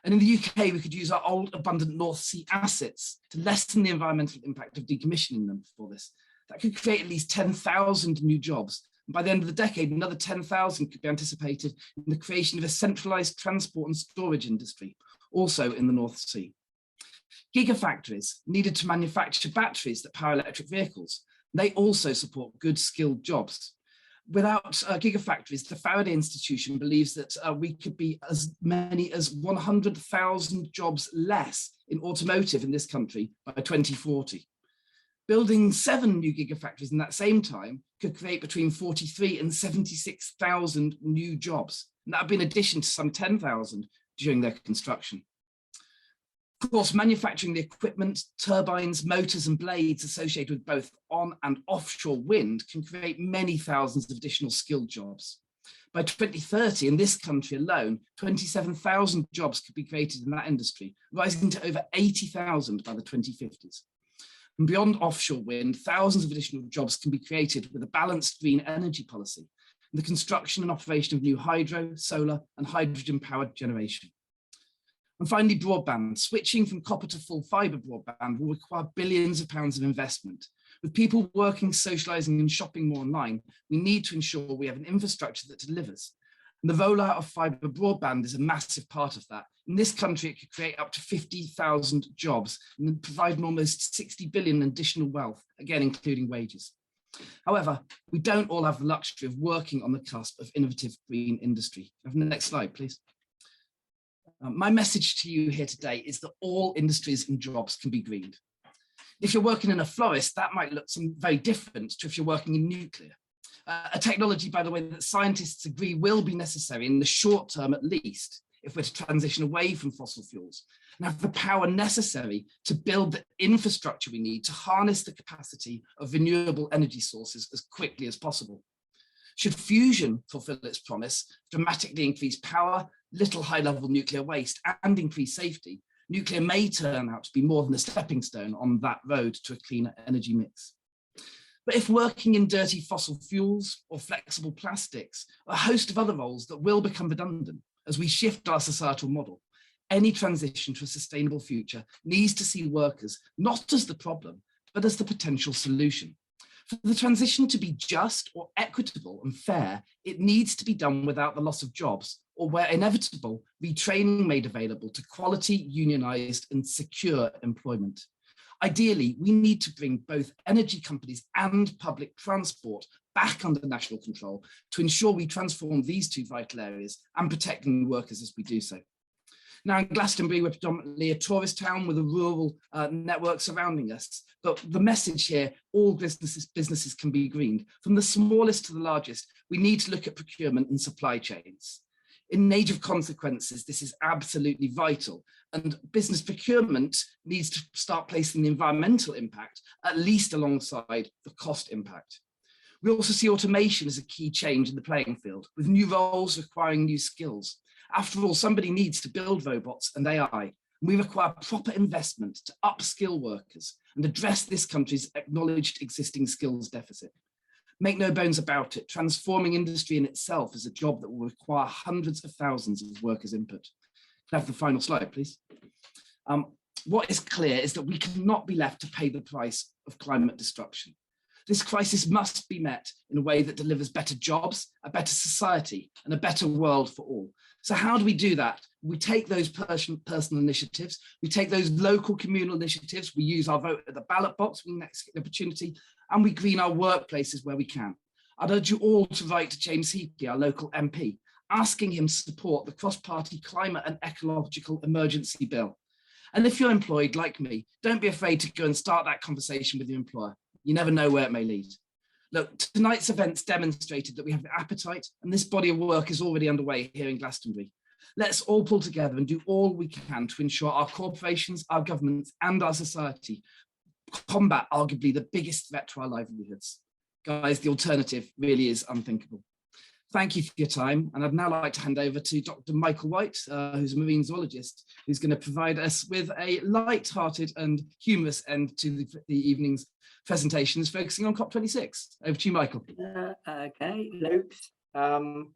And in the UK, we could use our old abundant North Sea assets to lessen the environmental impact of decommissioning them for this. That could create at least 10,000 new jobs. And by the end of the decade, another 10,000 could be anticipated in the creation of a centralised transport and storage industry, also in the North Sea. Gigafactories needed to manufacture batteries that power electric vehicles. They also support good skilled jobs. Without gigafactories, the Faraday Institution believes that we could be as many as 100,000 jobs less in automotive in this country by 2040. Building 7 new gigafactories in that same time could create between 43 and 76,000 new jobs. And that would be in addition to some 10,000 during their construction. Of course, manufacturing the equipment, turbines, motors and blades associated with both on and offshore wind can create many thousands of additional skilled jobs. By 2030, in this country alone, 27,000 jobs could be created in that industry, rising to over 80,000 by the 2050s. And beyond offshore wind, thousands of additional jobs can be created with a balanced green energy policy, and the construction and operation of new hydro, solar and hydrogen-powered generation. And finally, broadband. Switching from copper to full fibre broadband will require billions of pounds of investment. With people working, socialising and shopping more online, we need to ensure we have an infrastructure that delivers. And the rollout of fibre broadband is a massive part of that. In this country, it could create up to 50,000 jobs and provide almost 60 billion in additional wealth, again, including wages. However, we don't all have the luxury of working on the cusp of innovative green industry. Have the next slide, please. My message to you here today is that all industries and jobs can be greened. If you're working in a florist, that might look very different to if you're working in nuclear. A technology, by the way, that scientists agree will be necessary in the short term at least, if we're to transition away from fossil fuels and have the power necessary to build the infrastructure we need to harness the capacity of renewable energy sources as quickly as possible. Should fusion fulfill its promise, dramatically increase power, little high-level nuclear waste, and increase safety, nuclear may turn out to be more than a stepping stone on that road to a cleaner energy mix. But if working in dirty fossil fuels or flexible plastics, a host of other roles that will become redundant as we shift our societal model, any transition to a sustainable future needs to see workers not as the problem, but as the potential solution. For the transition to be just or equitable and fair, it needs to be done without the loss of jobs, or where inevitable, retraining made available to quality, unionised and secure employment. Ideally, we need to bring both energy companies and public transport back under national control to ensure we transform these two vital areas and protecting workers as we do so. Now in Glastonbury, we're predominantly a tourist town with a rural network surrounding us. But the message here, all businesses can be greened. From the smallest to the largest, we need to look at procurement and supply chains. In an age of consequences, this is absolutely vital. And business procurement needs to start placing the environmental impact at least alongside the cost impact. We also see automation as a key change in the playing field, with new roles requiring new skills. After all, somebody needs to build robots and AI. And we require proper investment to upskill workers and address this country's acknowledged existing skills deficit. Make no bones about it, transforming industry in itself is a job that will require hundreds of thousands of workers' input. Can I have the final slide, please? What is clear is that we cannot be left to pay the price of climate destruction. This crisis must be met in a way that delivers better jobs, a better society, and a better world for all. So how do we do that? We take those personal initiatives, we take those local communal initiatives, we use our vote at the ballot box when we next get the opportunity, and we green our workplaces where we can. I'd urge you all to write to James Heapley, our local MP, asking him to support the cross-party climate and ecological emergency bill. And if you're employed like me, don't be afraid to go and start that conversation with your employer. You never know where it may lead. Look, tonight's events demonstrated that we have the appetite, and this body of work is already underway here in Glastonbury. Let's all pull together and do all we can to ensure our corporations, our governments, and our society combat arguably the biggest threat to our livelihoods. Guys, the alternative really is unthinkable. Thank you for your time, and I'd now like to hand over to Dr. Michael White, who's a marine zoologist, who's going to provide us with a light-hearted and humorous end to the evening's presentations, focusing on COP26. Over to you, Michael. Okay, Luke. I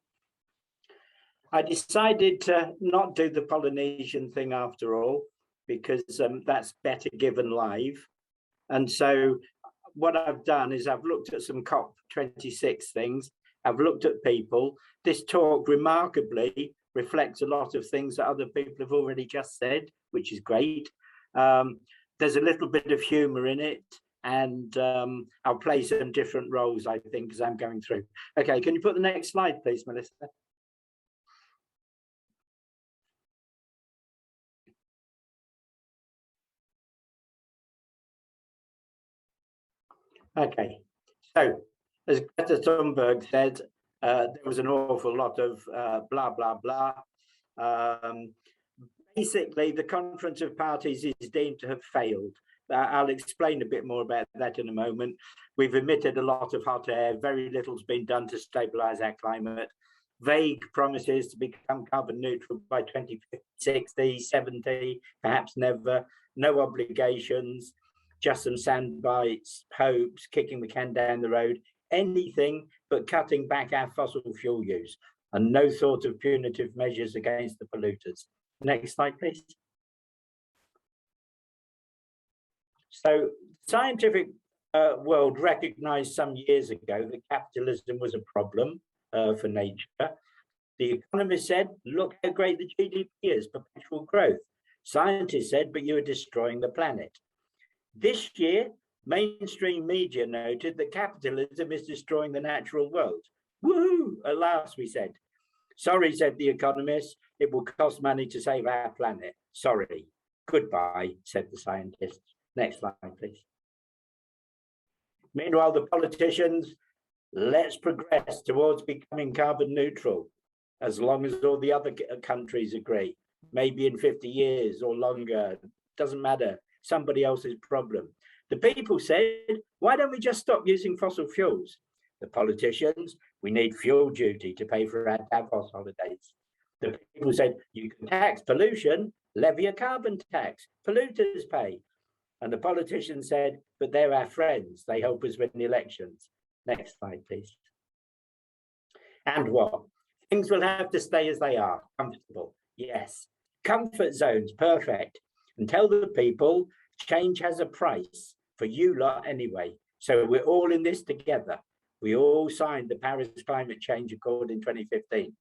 decided to not do the Polynesian thing after all, because that's better given live. And so what I've done is I've looked at some COP26 things. I've looked at people. This talk remarkably reflects a lot of things that other people have already just said, which is great. There's a little bit of humor in it, and I'll play some different roles, I think, as I'm going through. Okay, can you put the next slide, please, Melissa? Okay, so as Greta Thunberg said, there was an awful lot of blah, blah, blah. Basically, the Conference of Parties is deemed to have failed. I'll explain a bit more about that in a moment. We've emitted a lot of hot air. Very little's been done to stabilise our climate. Vague promises to become carbon neutral by 2060, 70, perhaps never. No obligations. Just some sound bites, hopes, kicking the can down the road, anything but cutting back our fossil fuel use, and no thought of punitive measures against the polluters. Next slide, please. So, scientific world recognized some years ago that capitalism was a problem for nature. The economist said, look how great the GDP is, perpetual growth. Scientists said, but you are destroying the planet. This year, mainstream media noted that capitalism is destroying the natural world. Woohoo, at last, we said. Sorry, said the economist, it will cost money to save our planet. Sorry. Goodbye, said the scientists. Next slide, please. Meanwhile, the politicians, let's progress towards becoming carbon neutral, as long as all the other countries agree. Maybe in 50 years or longer, doesn't matter, somebody else's problem. The people said, why don't we just stop using fossil fuels? The politicians, we need fuel duty to pay for our Davos holidays. The people said, you can tax pollution, levy a carbon tax, polluters pay. And the politicians said, but they're our friends, they help us win the elections. Next slide, please. And what? Things will have to stay as they are, comfortable. Yes, comfort zones, perfect. And tell the people, change has a price for you lot anyway. So we're all in this together. We all signed the Paris Climate Change Accord in 2015.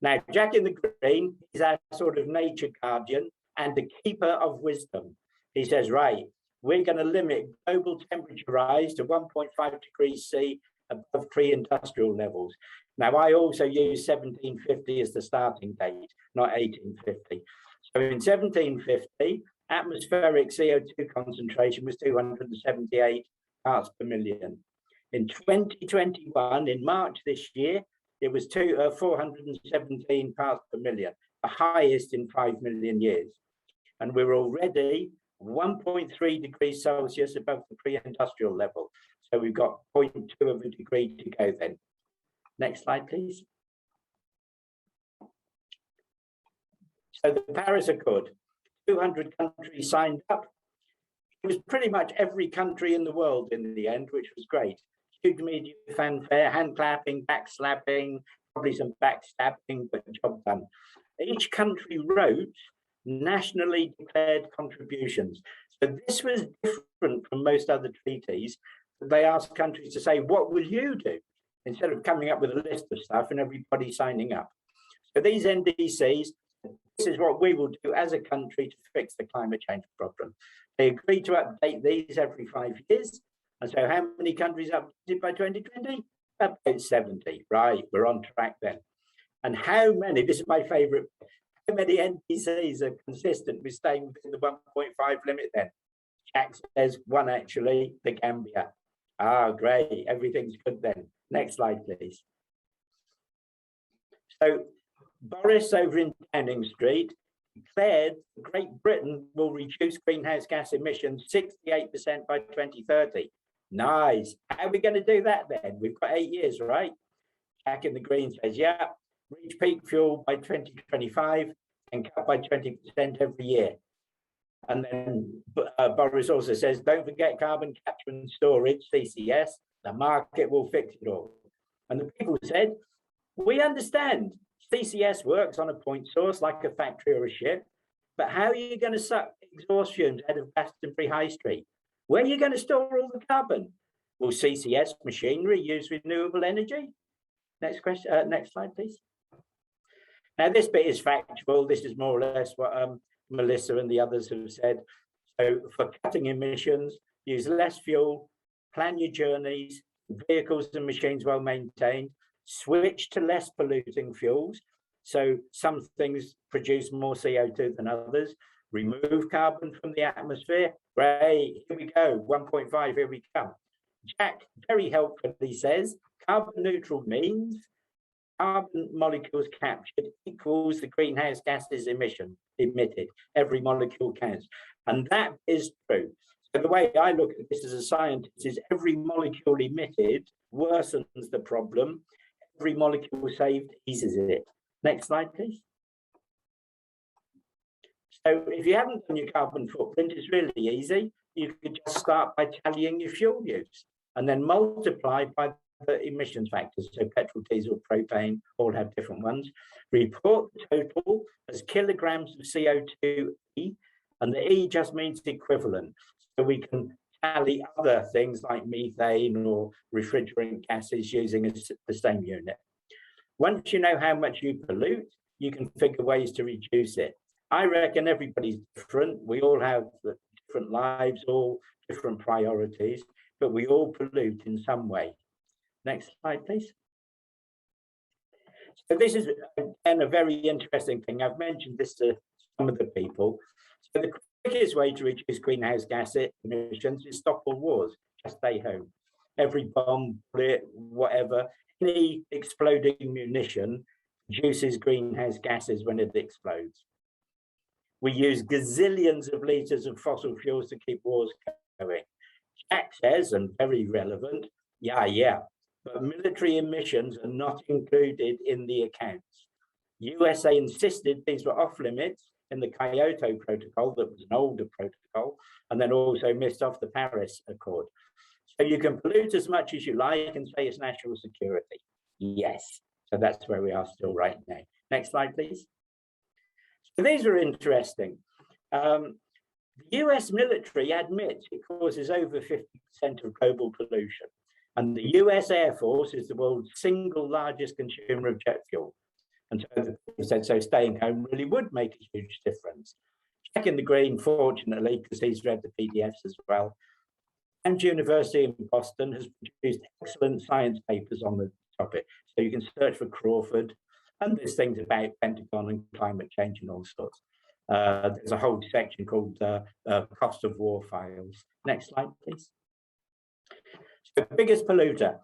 Now, Jack in the Green is our sort of nature guardian and the keeper of wisdom. He says, right, we're going to limit global temperature rise to 1.5 degrees C above pre-industrial levels. Now, I also use 1750 as the starting date, not 1850. So in 1750, atmospheric CO2 concentration was 278 parts per million. In 2021, in March this year, it was 417 parts per million, the highest in 5 million years. And we're already 1.3 degrees Celsius above the pre-industrial level. So we've got 0.2 of a degree to go then. Next slide, please. So the Paris Accord, 200 countries signed up. It was pretty much every country in the world in the end, which was great. Huge media fanfare, hand clapping, back slapping, probably some backstabbing, but job done. Each country wrote nationally declared contributions. So this was different from most other treaties. They asked countries to say, what will you do? Instead of coming up with a list of stuff and everybody signing up. So these NDCs, this is what we will do as a country to fix the climate change problem. They agreed to update these every 5 years. And so how many countries updated by 2020? About 70, right? We're on track then. And how many, this is my favorite, how many NDCs are consistent with staying within the 1.5 limit then? Jack says one actually, the Gambia. Ah, great, everything's good then. Next slide, please. So Boris over in Downing Street declared Great Britain will reduce greenhouse gas emissions 68% by 2030. Nice. How are we going to do that then? We've got 8 years, right? Jack in the Green says, yeah, reach peak fuel by 2025 and cut by 20% every year. And then Boris also says, don't forget carbon capture and storage, CCS, the market will fix it all. And the people said, we understand CCS works on a point source like a factory or a ship, but how are you going to suck exhaust fumes out of Glastonbury High Street? Where are you going to store all the carbon? Will CCS machinery use renewable energy? Next question, next slide, please. Now, this bit is factual. This is more or less what Melissa and the others have said. So for cutting emissions, use less fuel, plan your journeys, vehicles and machines well maintained, switch to less polluting fuels. So some things produce more CO2 than others, remove carbon from the atmosphere. Great, here we go, 1.5, here we come. Jack very helpfully says, carbon neutral means carbon molecules captured equals the greenhouse gases emitted. Every molecule counts. And that is true. So the way I look at this as a scientist is every molecule emitted worsens the problem. Every molecule saved eases it. Next slide, please. So if you haven't done your carbon footprint, it's really easy. You could just start by tallying your fuel use and then multiply by the emissions factors. So petrol, diesel, propane, all have different ones. Report the total as kilograms of CO2 E, and the E just means equivalent. So we can tally other things like methane or refrigerant gases using the same unit. Once you know how much you pollute, you can figure ways to reduce it. I reckon everybody's different. We all have different lives, all different priorities, but we all pollute in some way. Next slide, please. So this is, again, a very interesting thing. I've mentioned this to some of the people. So the quickest way to reduce greenhouse gas emissions is stop all wars, just stay home. Every bomb, bullet, whatever, any exploding munition produces greenhouse gases when it explodes. We use gazillions of litres of fossil fuels to keep wars going. Jack says, and very relevant, yeah, but military emissions are not included in the accounts. USA insisted these were off limits in the Kyoto Protocol, that was an older protocol, and then also missed off the Paris Accord. So you can pollute as much as you like and say it's national security. Yes, so that's where we are still right now. Next slide, please. So these are interesting. The US military admits it causes over 50% of global pollution. And the US Air Force is the world's single largest consumer of jet fuel. And so the people said, so staying home really would make a huge difference. Jack in the green, fortunately, because he's read the PDFs as well. And University in Boston has produced excellent science papers on the topic. So you can search for Crawford, and there's things about Pentagon and climate change and all sorts. There's a whole section called Cost of War Files. Next slide, please. So the biggest polluter.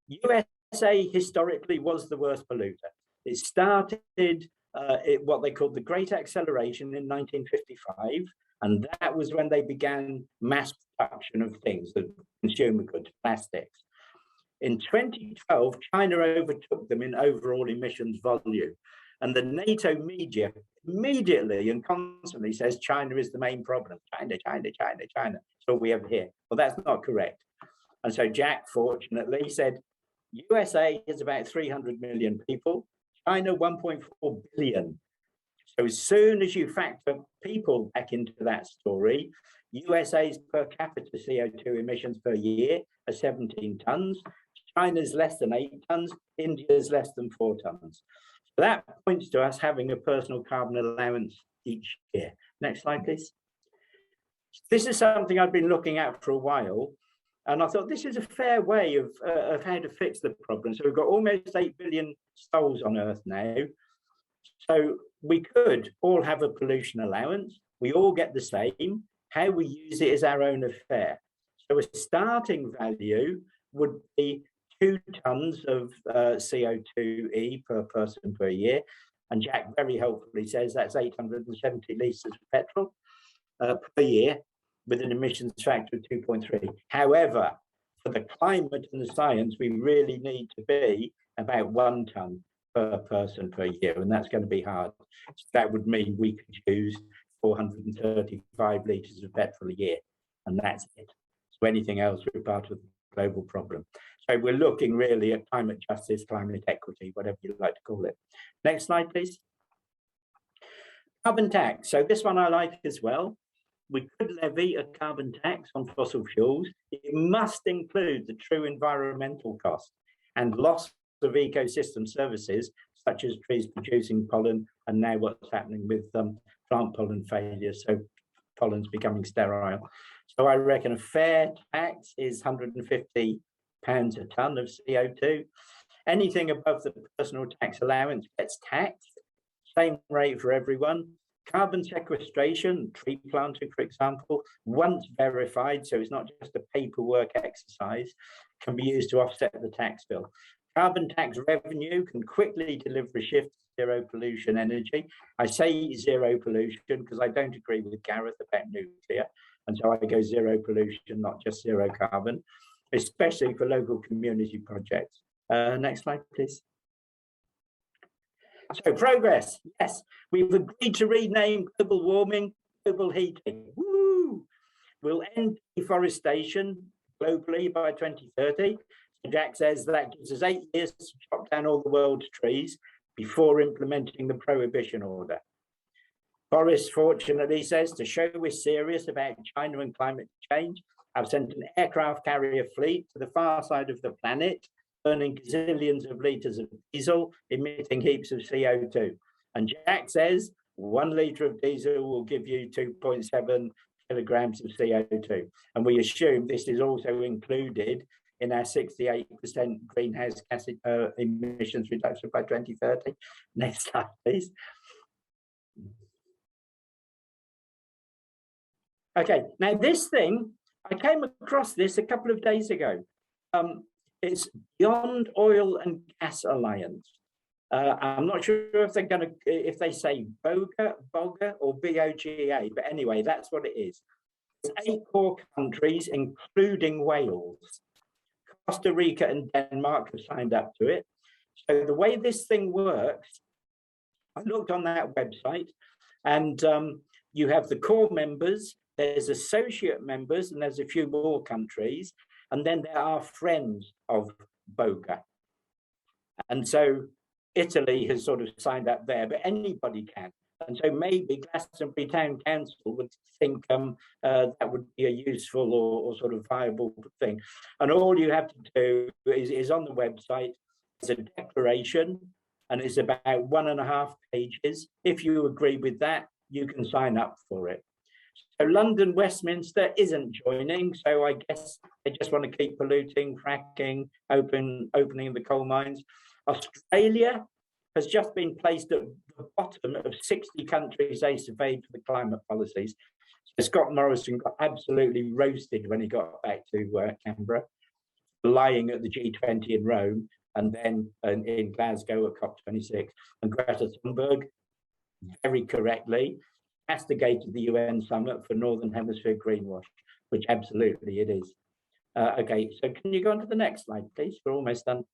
USA historically was the worst polluter. It started what they called the Great Acceleration in 1955, and that was when they began mass production of things, the consumer goods, plastics. In 2012, China overtook them in overall emissions volume, and the NATO media immediately and constantly says China is the main problem. China. That's all we ever hear. Well, that's not correct. And so Jack, fortunately, said USA is about 300 million people, China 1.4 billion. So as soon as you factor people back into that story, USA's per capita CO2 emissions per year are 17 tons, China's less than 8 tons, India's less than 4 tons. So that points to us having a personal carbon allowance each year. Next slide, please. This is something I've been looking at for a while, and I thought this is a fair way of how to fix the problem. So we've got almost 8 billion souls on Earth now. So we could all have a pollution allowance. We all get the same. How we use it is our own affair. So a starting value would be 2 tons of CO2e per person per year. And Jack very helpfully says that's 870 litres of petrol per year with an emissions factor of 2.3. However, for the climate and the science, we really need to be about 1 tonne per person per year, and that's going to be hard. So that would mean we could use 435 litres of petrol a year, and that's it. So anything else, we're part of the global problem. So we're looking really at climate justice, climate equity, whatever you like to call it. Next slide, please. Carbon tax. So this one I like as well. We could levy a carbon tax on fossil fuels. It must include the true environmental cost and loss of ecosystem services, such as trees producing pollen, and now what's happening with plant pollen failure, so pollen's becoming sterile. So I reckon a fair tax is £150 a tonne of CO2. Anything above the personal tax allowance gets taxed, same rate for everyone. Carbon sequestration, tree planting, for example, once verified, so it's not just a paperwork exercise, can be used to offset the tax bill. Carbon tax revenue can quickly deliver a shift to zero pollution energy. I say zero pollution because I don't agree with Gareth about nuclear, and so I go zero pollution, not just zero carbon, especially for local community projects. Next slide, please. So progress, yes, we've agreed to rename global warming global heating. Woo! We'll end deforestation globally by 2030. So Jack says that gives us 8 years to chop down all the world's trees before implementing the prohibition order. Boris fortunately says to show we're serious about China and climate change, I've sent an aircraft carrier fleet to the far side of the planet, burning gazillions of litres of diesel, emitting heaps of CO2. And Jack says 1 litre of diesel will give you 2.7 kilograms of CO2. And we assume this is also included in our 68% greenhouse gas emissions reduction by 2030. Next slide, please. Okay, now this thing, I came across this a couple of days ago. It's Beyond Oil and Gas Alliance. I'm not sure if they're going to, if they say BOGA or BOGA, but anyway, that's what it is. It's 8 core countries, including Wales. Costa Rica and Denmark have signed up to it. So the way this thing works, I looked on that website, and you have the core members, there's associate members, and there's a few more countries, and then there are friends of BOGA. And so Italy has sort of signed up there, but anybody can. And so maybe Glastonbury Town Council would think that would be a useful or sort of viable thing. And all you have to do is on the website, it's a declaration, and it's about 1.5 pages. If you agree with that, you can sign up for it. So London, Westminster isn't joining, so I guess they just want to keep polluting, fracking, opening the coal mines. Australia has just been placed at the bottom of 60 countries they surveyed for the climate policies. So Scott Morrison got absolutely roasted when he got back to Canberra, lying at the G20 in Rome, and then in Glasgow at COP26. And Greta Thunberg, very correctly, castigated the UN summit for Northern Hemisphere greenwash, which absolutely it is. Okay, so can you go on to the next slide, please? We're almost done.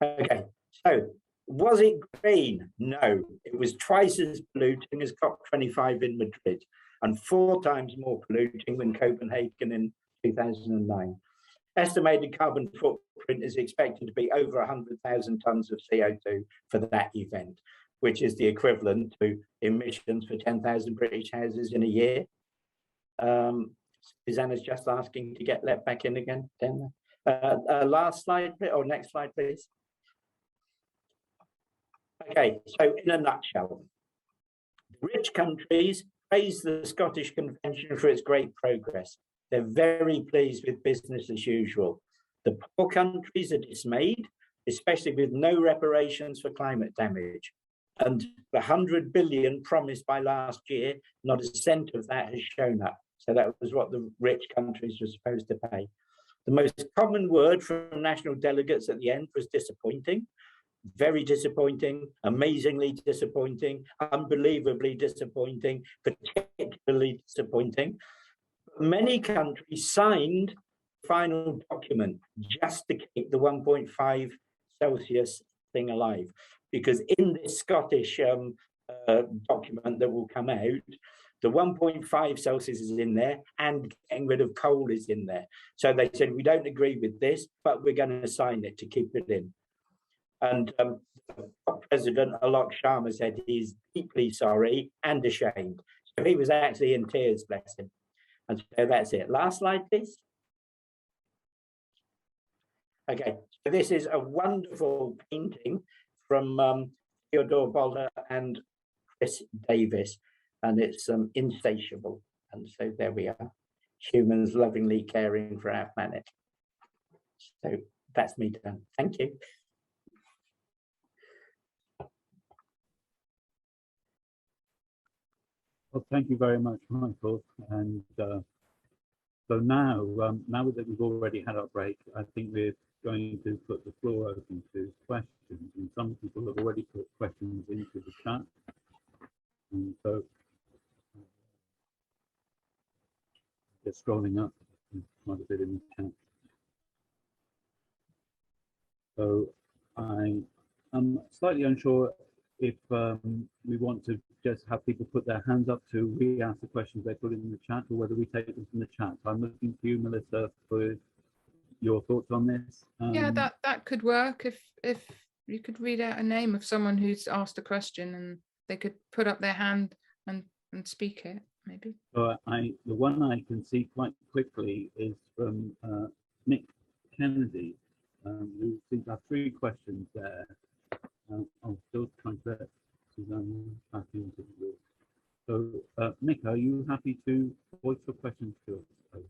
Okay, so was it green? No, it was twice as polluting as COP25 in Madrid and 4 times more polluting than Copenhagen in 2009. Estimated carbon footprint is expected to be over 100,000 tonnes of CO2 for that event, which is the equivalent to emissions for 10,000 British houses in a year. Susanna's just asking to get let back in again. Down there. Last slide, or next slide, please. Okay, so in a nutshell, rich countries praise the Scottish Convention for its great progress. They're very pleased with business as usual. The poor countries are dismayed, especially with no reparations for climate damage. And the 100 billion promised by last year, not a cent of that has shown up. So that was what the rich countries were supposed to pay. The most common word from national delegates at the end was disappointing. Very disappointing, amazingly disappointing, unbelievably disappointing, particularly disappointing. Many countries signed the final document just to keep the 1.5 Celsius thing alive, because in this Scottish document that will come out, the 1.5 Celsius is in there and getting rid of coal is in there. So they said, we don't agree with this, but we're going to sign it to keep it in. And President Alok Sharma said he's deeply sorry and ashamed. So he was actually in tears, bless him. And so that's it. Last slide, please. Okay, so this is a wonderful painting from Theodore Boulder and Chris Davis, and it's insatiable. And so there we are, humans lovingly caring for our planet. So that's me done. Thank you. Well, thank you very much, Michael. And so now, now that we've already had our break, I think we're going to put the floor open to questions. And some people have already put questions into the chat. And so, just scrolling up quite a bit in the chat. So I am slightly unsure if we want to just have people put their hands up to re-ask the questions they put in the chat, or whether we take them from the chat. So I'm looking to you, Melissa, for your thoughts on this. Yeah, that could work if you could read out a name of someone who's asked a question and they could put up their hand and speak it. maybe. So the one I can see quite quickly is from Nick Kennedy, who seems to have 3 questions there. I'll still try to get Suzanne back into the room. So, Nick, are you happy to voice your questions to us?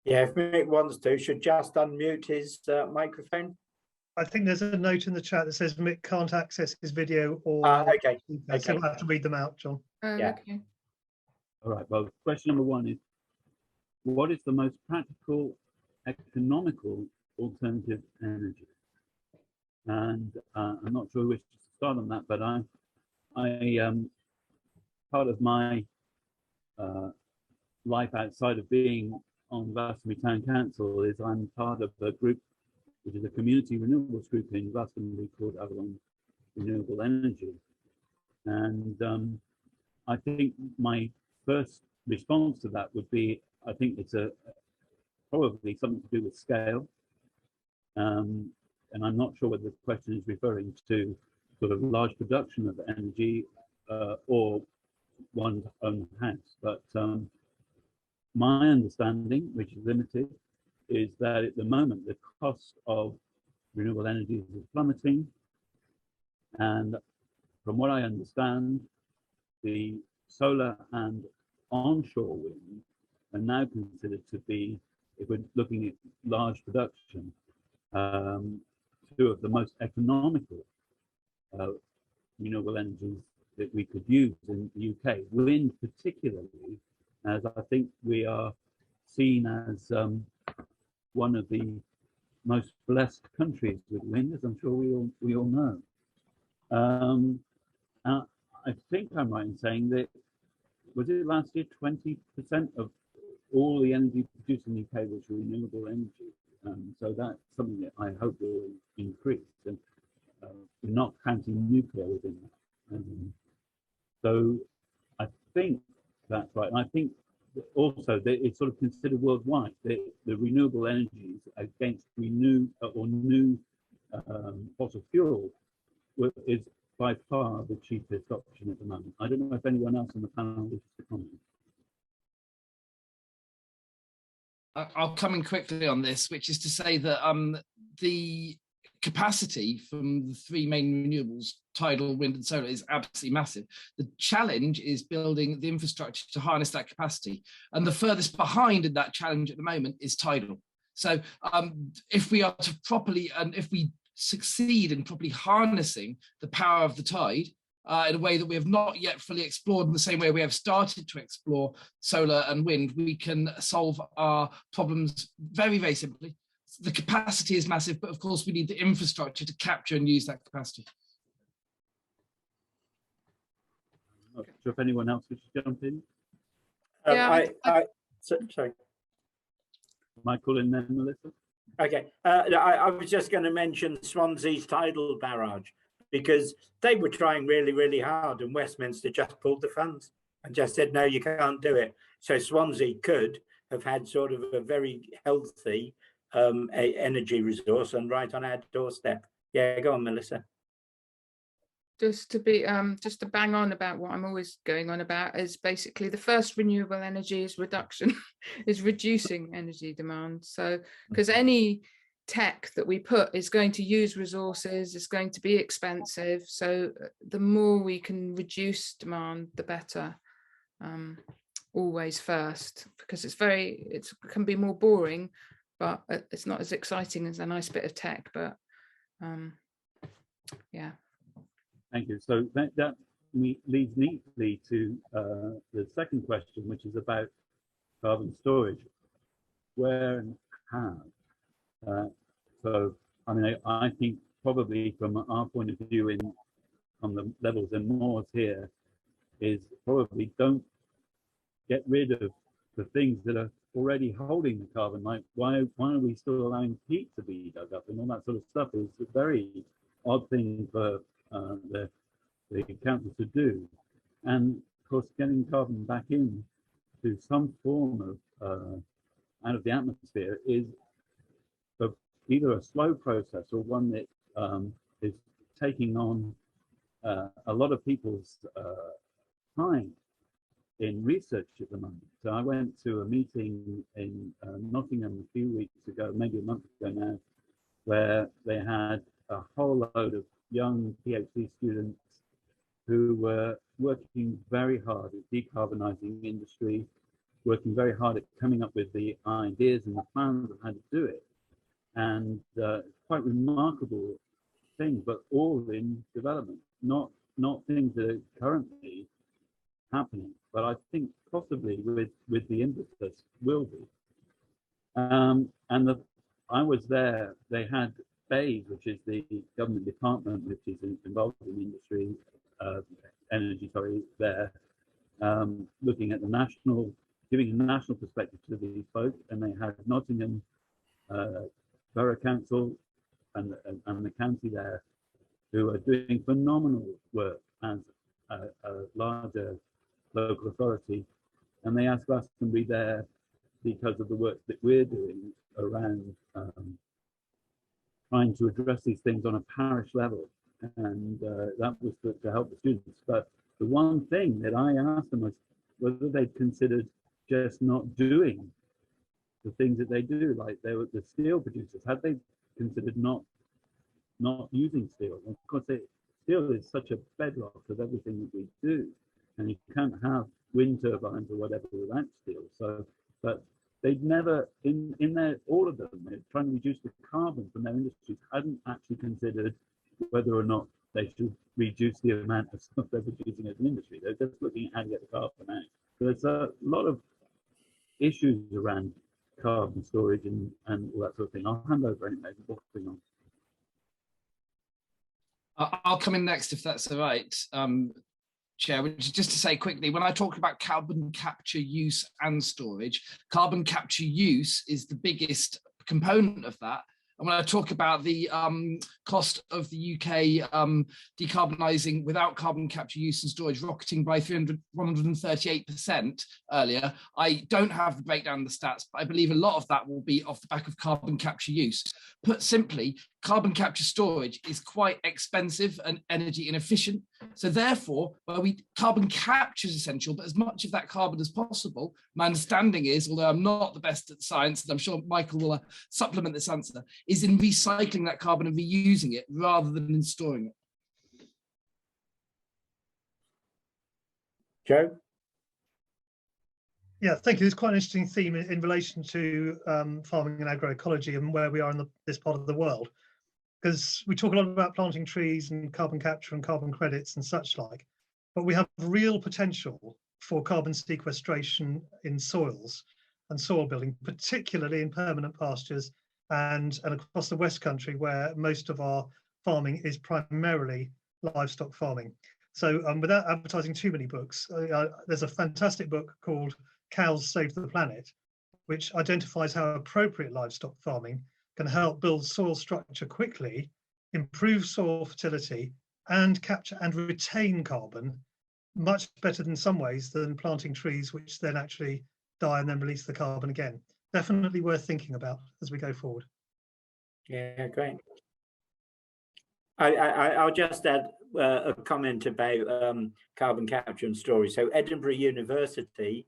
Yeah, if Mick wants to, should just unmute his microphone. I think there's a note in the chat that says Mick can't access his video or Okay. so we'll have to read them out, John. Yeah. Okay. All right, well, question number 1 is, what is the most practical, economical alternative energy? And I'm not sure which to start on that, but part of my life outside of being on Glastonbury Town Council is I'm part of a group which is a community renewables group in Glastonbury called Avalon Renewable Energy. And I think my first response to that would be, I think it's probably something to do with scale. And I'm not sure whether the question is referring to sort of large production of energy or one's own house. But my understanding, which is limited, is that at the moment the cost of renewable energy is plummeting. And from what I understand, the solar and onshore wind are now considered to be, if we're looking at large production, 2 of the most economical renewable energies that we could use in the UK. Wind particularly, as I think we are seen as one of the most blessed countries with wind, as I'm sure we all know. I think I'm right in saying that, was it last year 20% of all the energy produced in the UK was renewable energy? So that's something that I hope will increase, and we're not counting nuclear within that. So I think that's right. And I think also that it's sort of considered worldwide that the renewable energies against new fossil fuel is by far the cheapest option at the moment. I don't know if anyone else on the panel wishes to comment. I'll come in quickly on this, which is to say that the capacity from the 3 main renewables, tidal, wind and solar, is absolutely massive. The challenge is building the infrastructure to harness that capacity. And the furthest behind in that challenge at the moment is tidal. So if we are to properly, and if we succeed in properly harnessing the power of the tide, in a way that we have not yet fully explored, in the same way we have started to explore solar and wind, we can solve our problems very, very simply. The capacity is massive, but of course we need the infrastructure to capture and use that capacity. I'm not sure if anyone else wishes to jump in. Sorry. Michael and then Melissa. Okay, I was just going to mention Swansea's tidal barrage, because they were trying really, really hard, and Westminster just pulled the funds and just said, no, you can't do it. So Swansea could have had sort of a very healthy energy resource and right on our doorstep. Yeah, go on, Melissa. Just to bang on about what I'm always going on about, is basically the first renewable energy is reduction, is reducing energy demand. So, because any tech that we put is going to use resources, it's going to be expensive. So the more we can reduce demand, the better. Always first, because it can be more boring, but it's not as exciting as a nice bit of tech. But yeah. Thank you. So that leads neatly to the second question, which is about carbon storage. Where and how? So, I mean, I think probably from our point of view on the levels and mores here is probably don't get rid of the things that are already holding the carbon. Like why are we still allowing peat to be dug up and all that sort of stuff is a very odd thing for the council to do. And of course, getting carbon back in to some form of out of the atmosphere is either a slow process or one that is taking on a lot of people's time in research at the moment. So I went to a meeting in Nottingham a few weeks ago, maybe a month ago now, where they had a whole load of young PhD students who were working very hard at decarbonising industry, working very hard at coming up with the ideas and the plans of how to do it. And quite remarkable things, but all in development, not things that are currently happening, but I think possibly with the impetus will be. I was there, they had BEIS, which is the government department which is involved in industry, energy, sorry, there, looking at the national, giving a national perspective to these folks, and they had Nottingham Borough Council and the county there, who are doing phenomenal work as a larger local authority, and they asked us to be there because of the work that we're doing around trying to address these things on a parish level, and that was to help the students. But the one thing that I asked them was whether they'd considered just not doing the things that they do, like they were the steel producers, had they considered not using steel? And of course, steel is such a bedrock of everything that we do, and you can't have wind turbines or whatever without steel. So, but they'd never, in their, all of them, they're trying to reduce the carbon from their industries, hadn't actually considered whether or not they should reduce the amount of stuff they're producing as an industry. They're just looking at how to get the carbon out. So there's a lot of issues around carbon storage and all that sort of thing. I'll hand over anyway. What's going on? I'll come in next if that's all right, Chair, which is just to say quickly, when I talk about carbon capture, use and storage, carbon capture use is the biggest component of that. And when I talk about the cost of the UK decarbonising without carbon capture, use and storage rocketing by 138% earlier, I don't have the breakdown of the stats, but I believe a lot of that will be off the back of carbon capture use. Put simply, carbon capture storage is quite expensive and energy inefficient. So therefore, carbon capture is essential, but as much of that carbon as possible, my understanding is, although I'm not the best at science, and I'm sure Michael will supplement this answer, is in recycling that carbon and reusing it rather than in storing it. Joe? Yeah, thank you. It's quite an interesting theme in relation to farming and agroecology and where we are in this part of the world. Because we talk a lot about planting trees and carbon capture and carbon credits and such like, but we have real potential for carbon sequestration in soils and soil building, particularly in permanent pastures and across the West Country, where most of our farming is primarily livestock farming. So without advertising too many books, there's a fantastic book called Cows Save the Planet, which identifies how appropriate livestock farming can help build soil structure quickly, improve soil fertility, and capture and retain carbon much better in some ways than planting trees, which then actually die and then release the carbon again. Definitely worth thinking about as we go forward. Yeah, great. I'll just add a comment about carbon capture and storage. So Edinburgh University,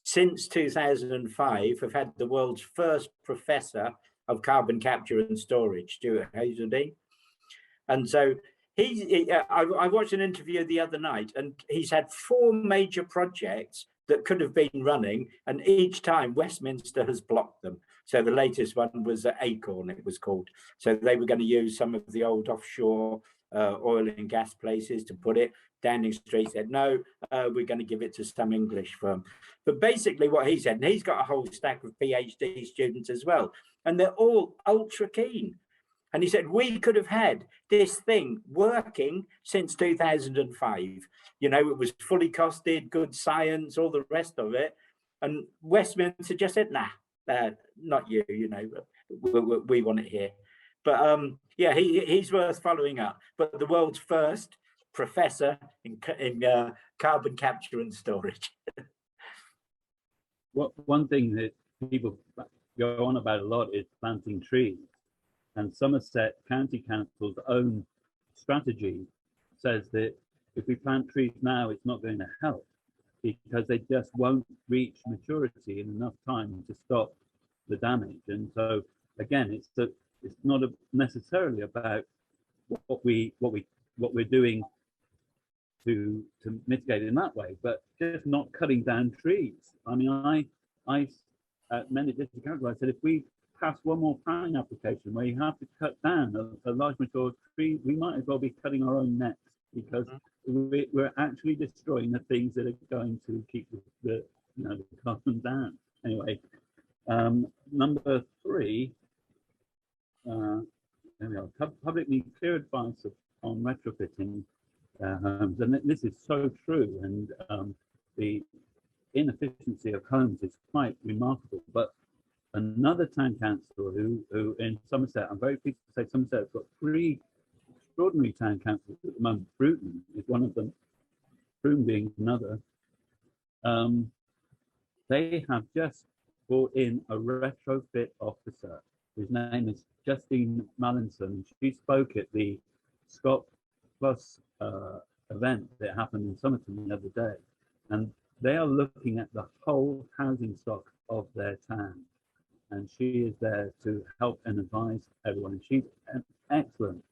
since 2005, have had the world's first professor of carbon capture and storage, Stuart Hazeldine. And so I watched an interview the other night, and he's had 4 major projects that could have been running, and each time Westminster has blocked them. So the latest one was Acorn, it was called. So they were going to use some of the old offshore oil and gas places to put it. Downing Street said, no, we're going to give it to some English firm. But basically what he said, and he's got a whole stack of PhD students as well, and they're all ultra keen. And he said, we could have had this thing working since 2005. You know, it was fully costed, good science, all the rest of it. And Westminster just said, nah, not you, you know, we want it here. But yeah, he's worth following up. But the world's first professor in carbon capture and storage. One thing that people go on about a lot is planting trees. And Somerset County Council's own strategy says that if we plant trees now, it's not going to help because they just won't reach maturity in enough time to stop the damage. And so again, it's not necessarily about what we're doing to mitigate in that way, but just not cutting down trees. I mean, I at Mendip District Council, I said, if we pass one more planning application where you have to cut down a large mature tree, we might as well be cutting our own necks, because we're actually destroying the things that are going to keep the carbon down. Anyway, number 3, there we are. Publicly clear advice on retrofitting homes, and this is so true. And the inefficiency of homes is quite remarkable. But another town council who in Somerset, I'm very pleased to say Somerset's got 3 extraordinary town councils at the moment. Bruton is one of them, Broome being another. They have just brought in a retrofit officer. His name is Justine Mallinson. She spoke at the Scott Plus event that happened in Somerton the other day. And they are looking at the whole housing stock of their town. And she is there to help and advise everyone. And she's an excellent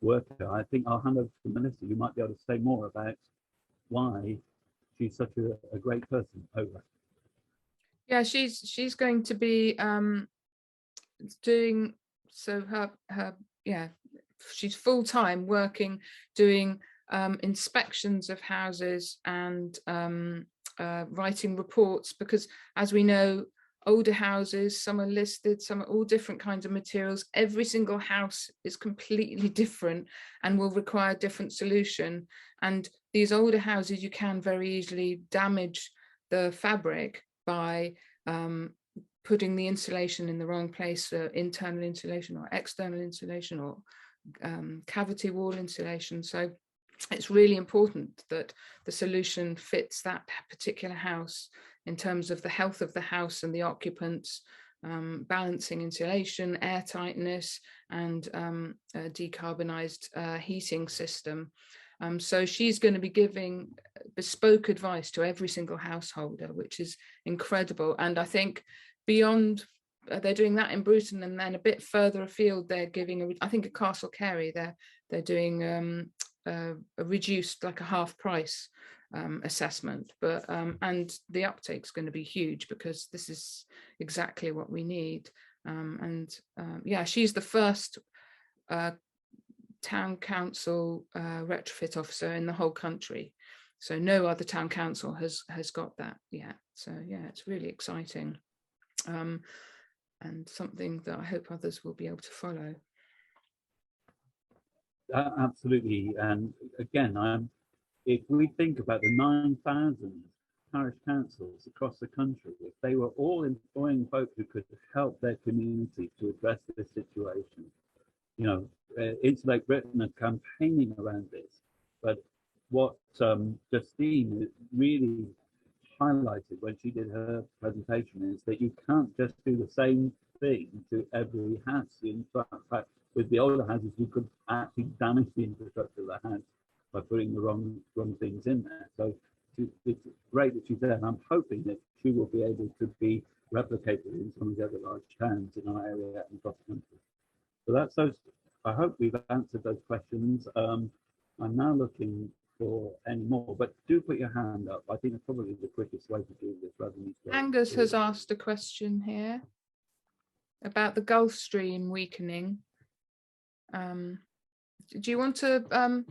worker. I think I'll hand over to Melissa. You might be able to say more about why she's such a great person. Over. Yeah, she's going to be doing, so her she's full-time working, doing inspections of houses and writing reports, because as we know, older houses, some are listed, some are all different kinds of materials. Every single house is completely different and will require a different solution. And these older houses, you can very easily damage the fabric by putting the insulation in the wrong place, internal insulation or external insulation or cavity wall insulation. So it's really important that the solution fits that particular house in terms of the health of the house and the occupants, balancing insulation, air tightness, and a decarbonised heating system. So she's going to be giving bespoke advice to every single householder, which is incredible. And I think beyond, they're doing that in Bruton, and then a bit further afield, they're giving, I think at Castle Carey, they're doing a reduced, like a half price assessment, but and the uptake's going to be huge because this is exactly what we need. Yeah, she's the first town council retrofit officer in the whole country, so no other town council has got that yet. So yeah, it's really exciting, and something that I hope others will be able to follow. Absolutely. And again, if we think about the 9,000 parish councils across the country, if they were all employing folk who could help their community to address this situation, you know, Insulate Britain are campaigning around this. But what Justine really highlighted when she did her presentation is that you can't just do the same thing to every house. In fact, with the older houses, you could actually damage the infrastructure of the house by putting the wrong things in there. So it's great that she's there, and I'm hoping that she will be able to be replicated in some of the other large towns in our area and across the country. So that's those. I hope we've answered those questions. I'm now looking for any more, but do put your hand up. I think it's probably the quickest way to do this rather than Angus has asked a question here about the Gulf Stream weakening. Do you want to,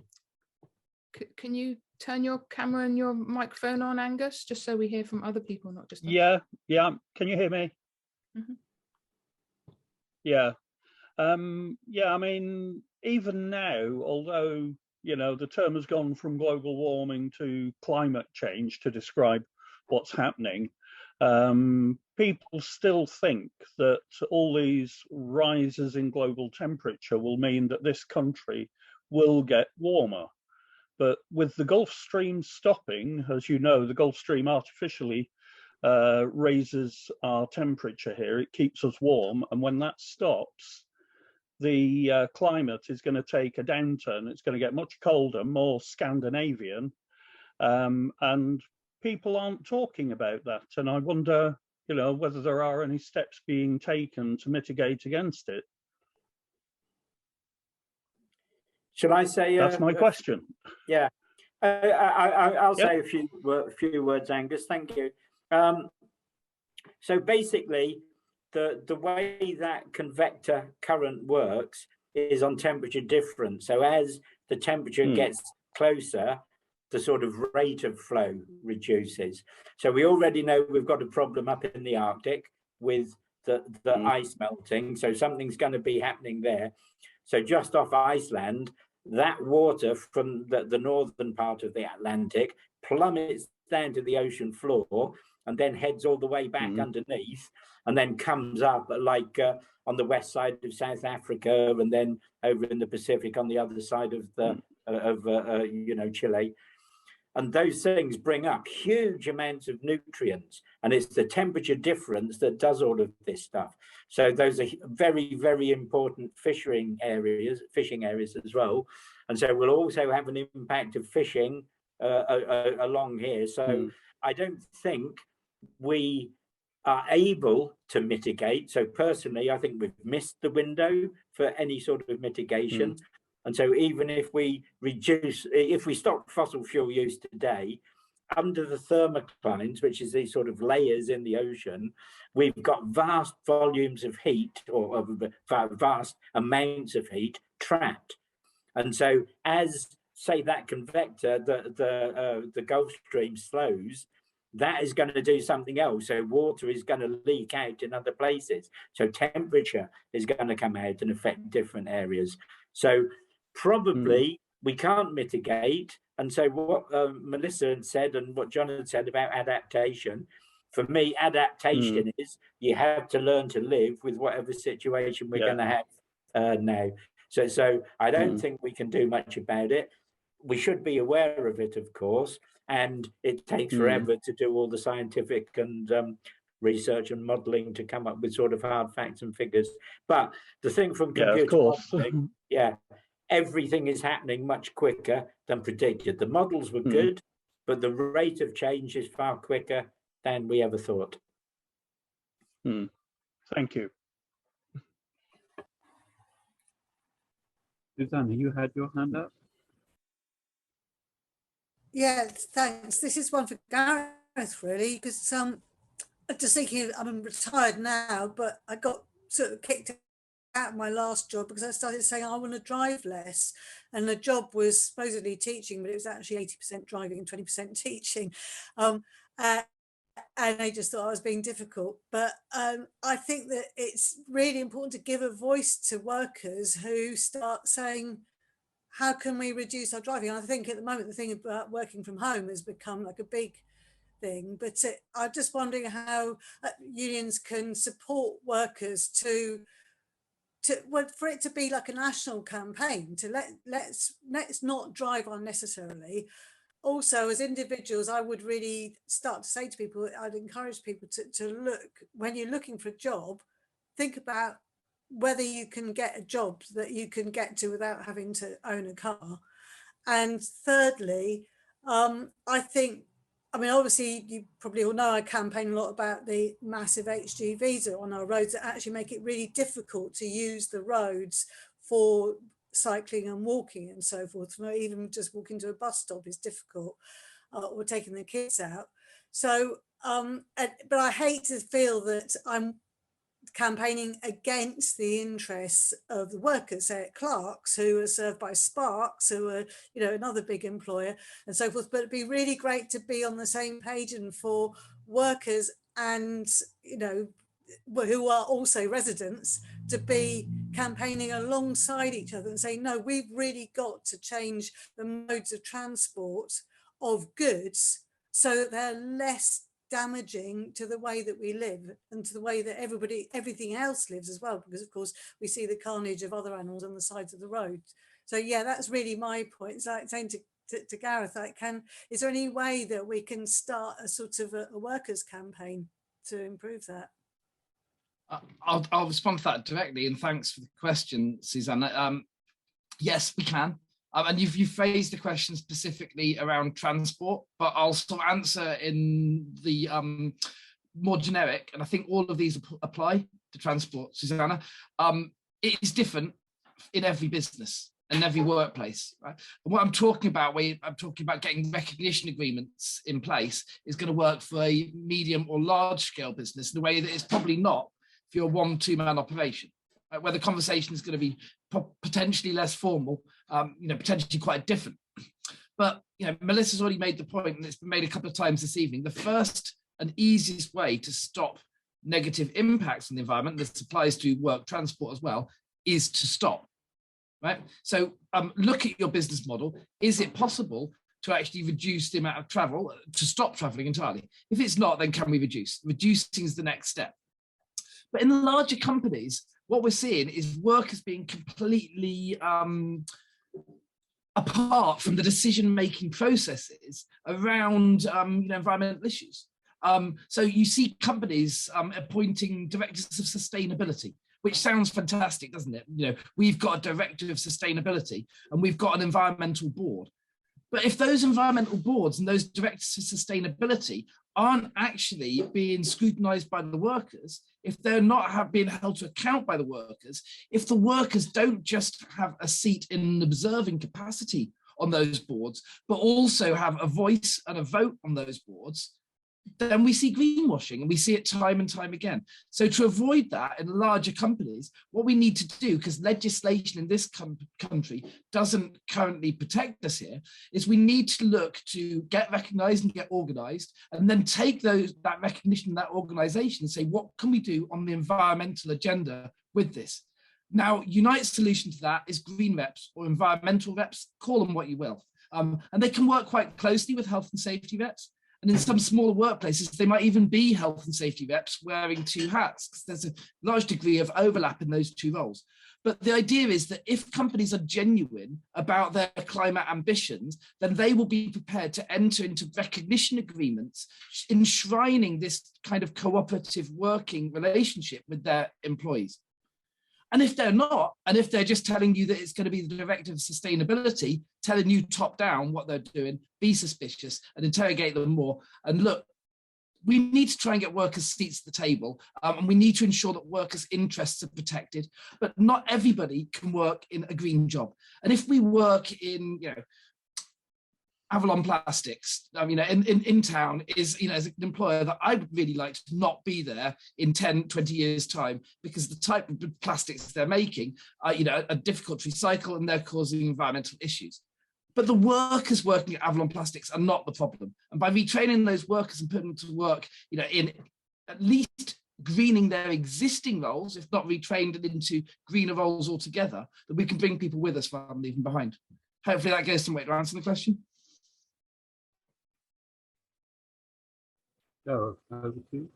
can you turn your camera and your microphone on, Angus, just so we hear from other people, not just us? Yeah, can you hear me? Mm-hmm. Yeah. Yeah, I mean, even now, although, you know, the term has gone from global warming to climate change to describe what's happening, people still think that all these rises in global temperature will mean that this country will get warmer. But with the Gulf Stream stopping, as you know, the Gulf Stream artificially raises our temperature here. It keeps us warm. And when that stops, the climate is going to take a downturn. It's going to get much colder, more Scandinavian, and people aren't talking about that. And I wonder, you know, whether there are any steps being taken to mitigate against it. Shall I say? That's my question. Yeah, I'll Yep. say a few words, Angus. Thank you. So basically, the way that convector current works is on temperature difference. So as the temperature gets closer, the sort of rate of flow reduces. So we already know we've got a problem up in the Arctic with the ice melting. So something's going to be happening there. So just off Iceland, that water from the northern part of the Atlantic plummets down to the ocean floor and then heads all the way back underneath, and then comes up like on the west side of South Africa, and then over in the Pacific on the other side of the you know, Chile. And those things bring up huge amounts of nutrients, and it's the temperature difference that does all of this stuff. So those are very, very important fishing areas as well. And so we'll also have an impact of fishing along here. So I don't think we are able to mitigate. So personally, I think we've missed the window for any sort of mitigation. And so even if we stop fossil fuel use today, under the thermoclines, which is these sort of layers in the ocean, we've got vast volumes of heat, or vast amounts of heat trapped. And so as, say, that convector, the Gulf Stream slows, that is going to do something else. So water is going to leak out in other places. So temperature is going to come out and affect different areas. So probably we can't mitigate. And so what Melissa had said and what John had said about adaptation, for me, adaptation is you have to learn to live with whatever situation we're going to have now. So I don't think we can do much about it. We should be aware of it, of course, and it takes forever to do all the scientific and research and modelling to come up with sort of hard facts and figures. But the thing from computer modelling, everything is happening much quicker than predicted. The models were good, but the rate of change is far quicker than we ever thought. Thank you. Susanna, you had your hand up? Yeah, thanks. This is one for Gareth, really, because I'm just thinking, I'm retired now, but I got sort of kicked out of my last job because I started saying I want to drive less, and the job was supposedly teaching, but it was actually 80% driving and 20% teaching, and they just thought I was being difficult. But I think that it's really important to give a voice to workers who start saying, how can we reduce our driving? And I think at the moment the thing about working from home has become like a big thing, but I'm just wondering how unions can support workers to for it to be like a national campaign to let's not drive unnecessarily. Also, as individuals, I would really start to say to people, I'd encourage people to look, when you're looking for a job, think about whether you can get a job that you can get to without having to own a car. And thirdly, I think, I mean, obviously, you probably all know I campaign a lot about the massive HGVs on our roads that actually make it really difficult to use the roads for cycling and walking and so forth. Even just walking to a bus stop is difficult, or taking the kids out. So, but I hate to feel that I'm campaigning against the interests of the workers, say at Cllr's, who are served by Sparks, who are, you know, another big employer and so forth. But it'd be really great to be on the same page, and for workers and, you know, who are also residents, to be campaigning alongside each other and saying, no, we've really got to change the modes of transport of goods so that they're less damaging to the way that we live and to the way that everything else lives as well, because of course we see the carnage of other animals on the sides of the road. So yeah, that's really my point. It's like saying to Gareth, like, is there any way that we can start a sort of a workers' campaign to improve that? I'll respond to that directly, and thanks for the question, Susanna. Yes, we can. And you've phrased the question specifically around transport, but I'll sort of answer in the more generic, and I think all of these apply to transport, Susanna. It is different in every business and every workplace, right? And what I'm talking about, getting recognition agreements in place, is going to work for a medium or large scale business in a way that it's probably not for your 1-2 man operation, right? Where the conversation is going to be potentially less formal, potentially quite different. But Melissa's already made the point, and it's been made a couple of times this evening. The first and easiest way to stop negative impacts on the environment, this applies to work transport as well, is to stop. Right. So look at your business model. Is it possible to actually reduce the amount of travel, to stop traveling entirely? If it's not, then can we reduce? Reducing is the next step. But in the larger companies, what we're seeing is workers being completely apart from the decision-making processes around environmental issues. So you see companies appointing directors of sustainability, which sounds fantastic, doesn't it? We've got a director of sustainability and we've got an environmental board. But if those environmental boards and those directors of sustainability aren't actually being scrutinized by the workers, if they're not being held to account by the workers, if the workers don't just have a seat in an observing capacity on those boards, but also have a voice and a vote on those boards, then we see greenwashing, and we see it time and time again. So to avoid that in larger companies, what we need to do, because legislation in this country doesn't currently protect us here, is we need to look to get recognized and get organized, and then take that recognition, that organization, and say, what can we do on the environmental agenda with this? Now, Unite's solution to that is green reps or environmental reps, call them what you will. And they can work quite closely with health and safety reps. And in some smaller workplaces, they might even be health and safety reps wearing 2 hats, because there's a large degree of overlap in those 2 roles. But the idea is that if companies are genuine about their climate ambitions, then they will be prepared to enter into recognition agreements, enshrining this kind of cooperative working relationship with their employees. And if they're not, and if they're just telling you that it's going to be the director of sustainability telling you top down what they're doing, be suspicious and interrogate them more. And look, we need to try and get workers' seats at the table, and we need to ensure that workers' interests are protected. But not everybody can work in a green job. And if we work in, Avalon Plastics, in town, is, as an employer, that I would really like to not be there in 10, 20 years' time, because the type of plastics they're making are, are difficult to recycle, and they're causing environmental issues. But the workers working at Avalon Plastics are not the problem. And by retraining those workers and putting them to work, in at least greening their existing roles, if not retrained into greener roles altogether, that we can bring people with us rather than leaving behind. Hopefully that goes some way to answer the question. Joe, over to you.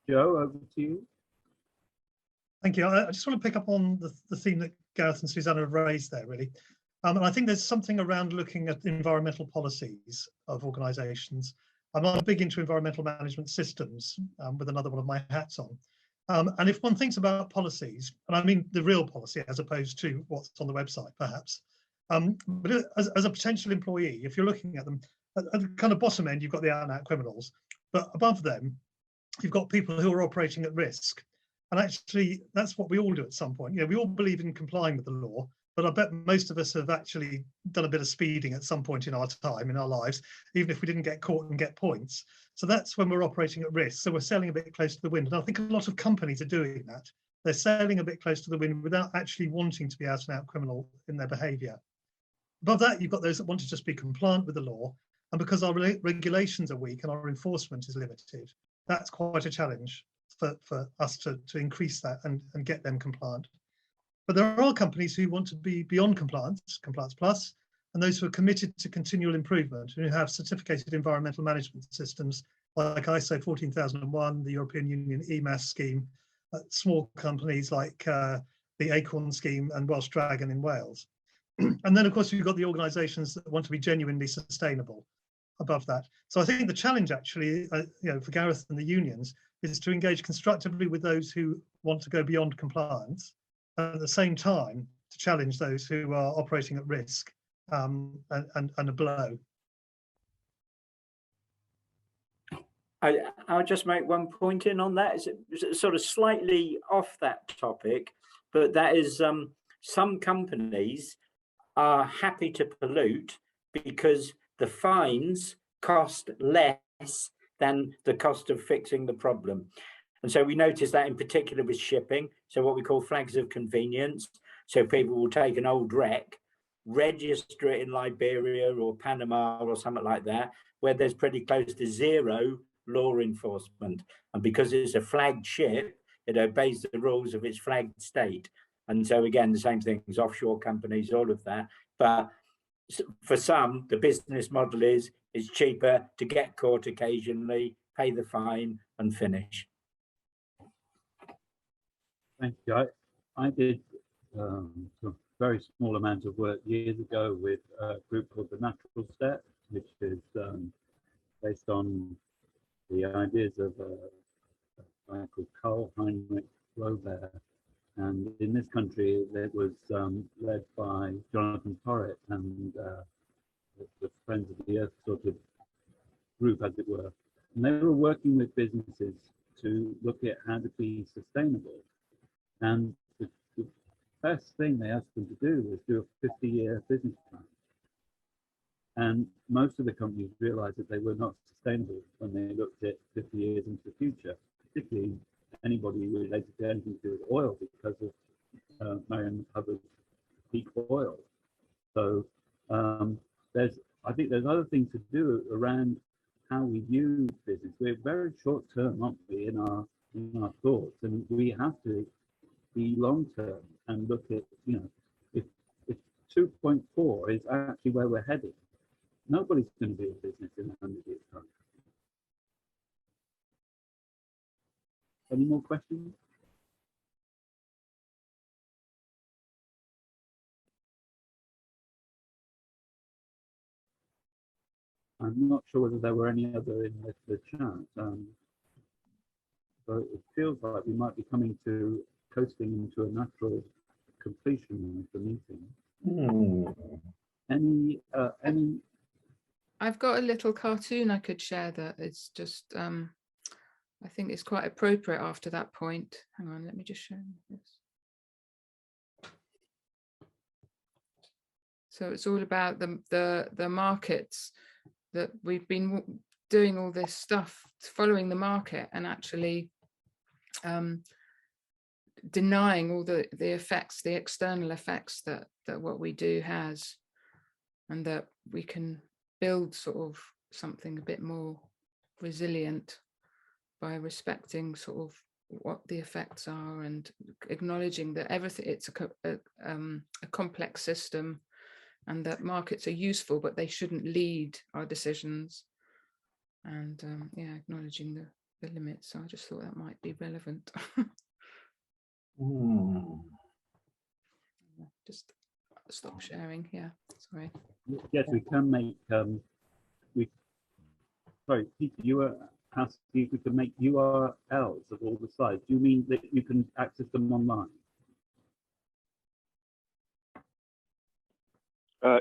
Joe, over to you. Thank you. I just want to pick up on the theme that Gareth and Susanna have raised there, really. And I think there's something around looking at environmental policies of organisations. I'm big into environmental management systems, with another one of my hats on. And if one thinks about policies, and I mean the real policy as opposed to what's on the website, perhaps, but as a potential employee, if you're looking at them, at the kind of bottom end, you've got the out-and-out criminals, but above them, you've got people who are operating at risk. And actually, that's what we all do at some point. We all believe in complying with the law, but I bet most of us have actually done a bit of speeding at some point in our time, in our lives, even if we didn't get caught and get points. So that's when we're operating at risk. So we're sailing a bit close to the wind. And I think a lot of companies are doing that. They're sailing a bit close to the wind without actually wanting to be out-and-out criminal in their behaviour. Above that, you've got those that want to just be compliant with the law. And because our regulations are weak and our enforcement is limited, that's quite a challenge for us to increase that and get them compliant. But there are companies who want to be beyond compliance, Compliance Plus, and those who are committed to continual improvement, who have certificated environmental management systems like ISO 14001, the European Union EMAS scheme, small companies like the Acorn scheme and Welsh Dragon in Wales. And then, of course, you've got the organisations that want to be genuinely sustainable. above that. So I think the challenge actually, for Gareth and the unions, is to engage constructively with those who want to go beyond compliance, and at the same time to challenge those who are operating at risk and below. I'll just make one point in on that. It's sort of slightly off that topic, but that is some companies are happy to pollute because the fines cost less than the cost of fixing the problem. And so we noticed that in particular with shipping. So what we call flags of convenience. So people will take an old wreck, register it in Liberia or Panama or something like that, where there's pretty close to zero law enforcement. And because it's a flagged ship, it obeys the rules of its flagged state. And so again, the same thing as offshore companies, all of that. But for some, the business model is it's cheaper to get caught occasionally, pay the fine and finish. Thank you. I did a very small amount of work years ago with a group called the Natural Step, which is based on the ideas of a guy called Lowe. And in this country, it was led by Jonathan Porritt and the Friends of the Earth sort of group, as it were. And they were working with businesses to look at how to be sustainable. And the best thing they asked them to do was do a 50-year business plan. And most of the companies realized that they were not sustainable when they looked at 50 years into the future, particularly anybody related to anything to do with oil because of Marion Hubbard's peak oil. So I think there's other things to do around how we view business. We're very short term, aren't we, in our thoughts, and we have to be long term and look at, if 2.4 is actually where we're headed, nobody's going to be a business in 100 years' time. Any more questions? I'm not sure whether there were any other in the chat. So it feels like we might be coming to coasting into a natural completion of the meeting. Any? I've got a little cartoon I could share that it's just, I think it's quite appropriate after that point. Hang on, let me just show you this. So it's all about the markets, that we've been doing all this stuff, following the market and actually denying all the effects, the external effects that what we do has, and that we can build sort of something a bit more resilient by respecting sort of what the effects are and acknowledging that everything, it's a complex system, and that markets are useful, but they shouldn't lead our decisions. And yeah, acknowledging the limits. So I just thought that might be relevant. Just stop sharing. Yeah, sorry. Yes, we can make. Sorry, Peter, you were asking if we can make URLs of all the slides. Do you mean that you can access them online?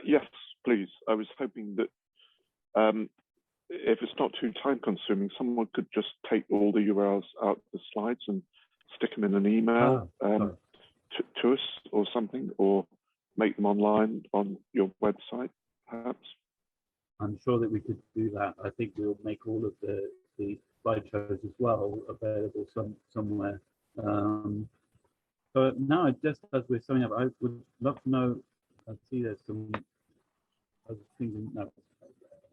Yes, please. I was hoping that if it's not too time consuming, someone could just take all the URLs out of the slides and stick them in an email to us or something, or make them online on your website, perhaps. I'm sure that we could do that. I think we'll make all of the slideshows as well available somewhere. But now, just as we're summing up, I would love to know, I see there's some other things in notes.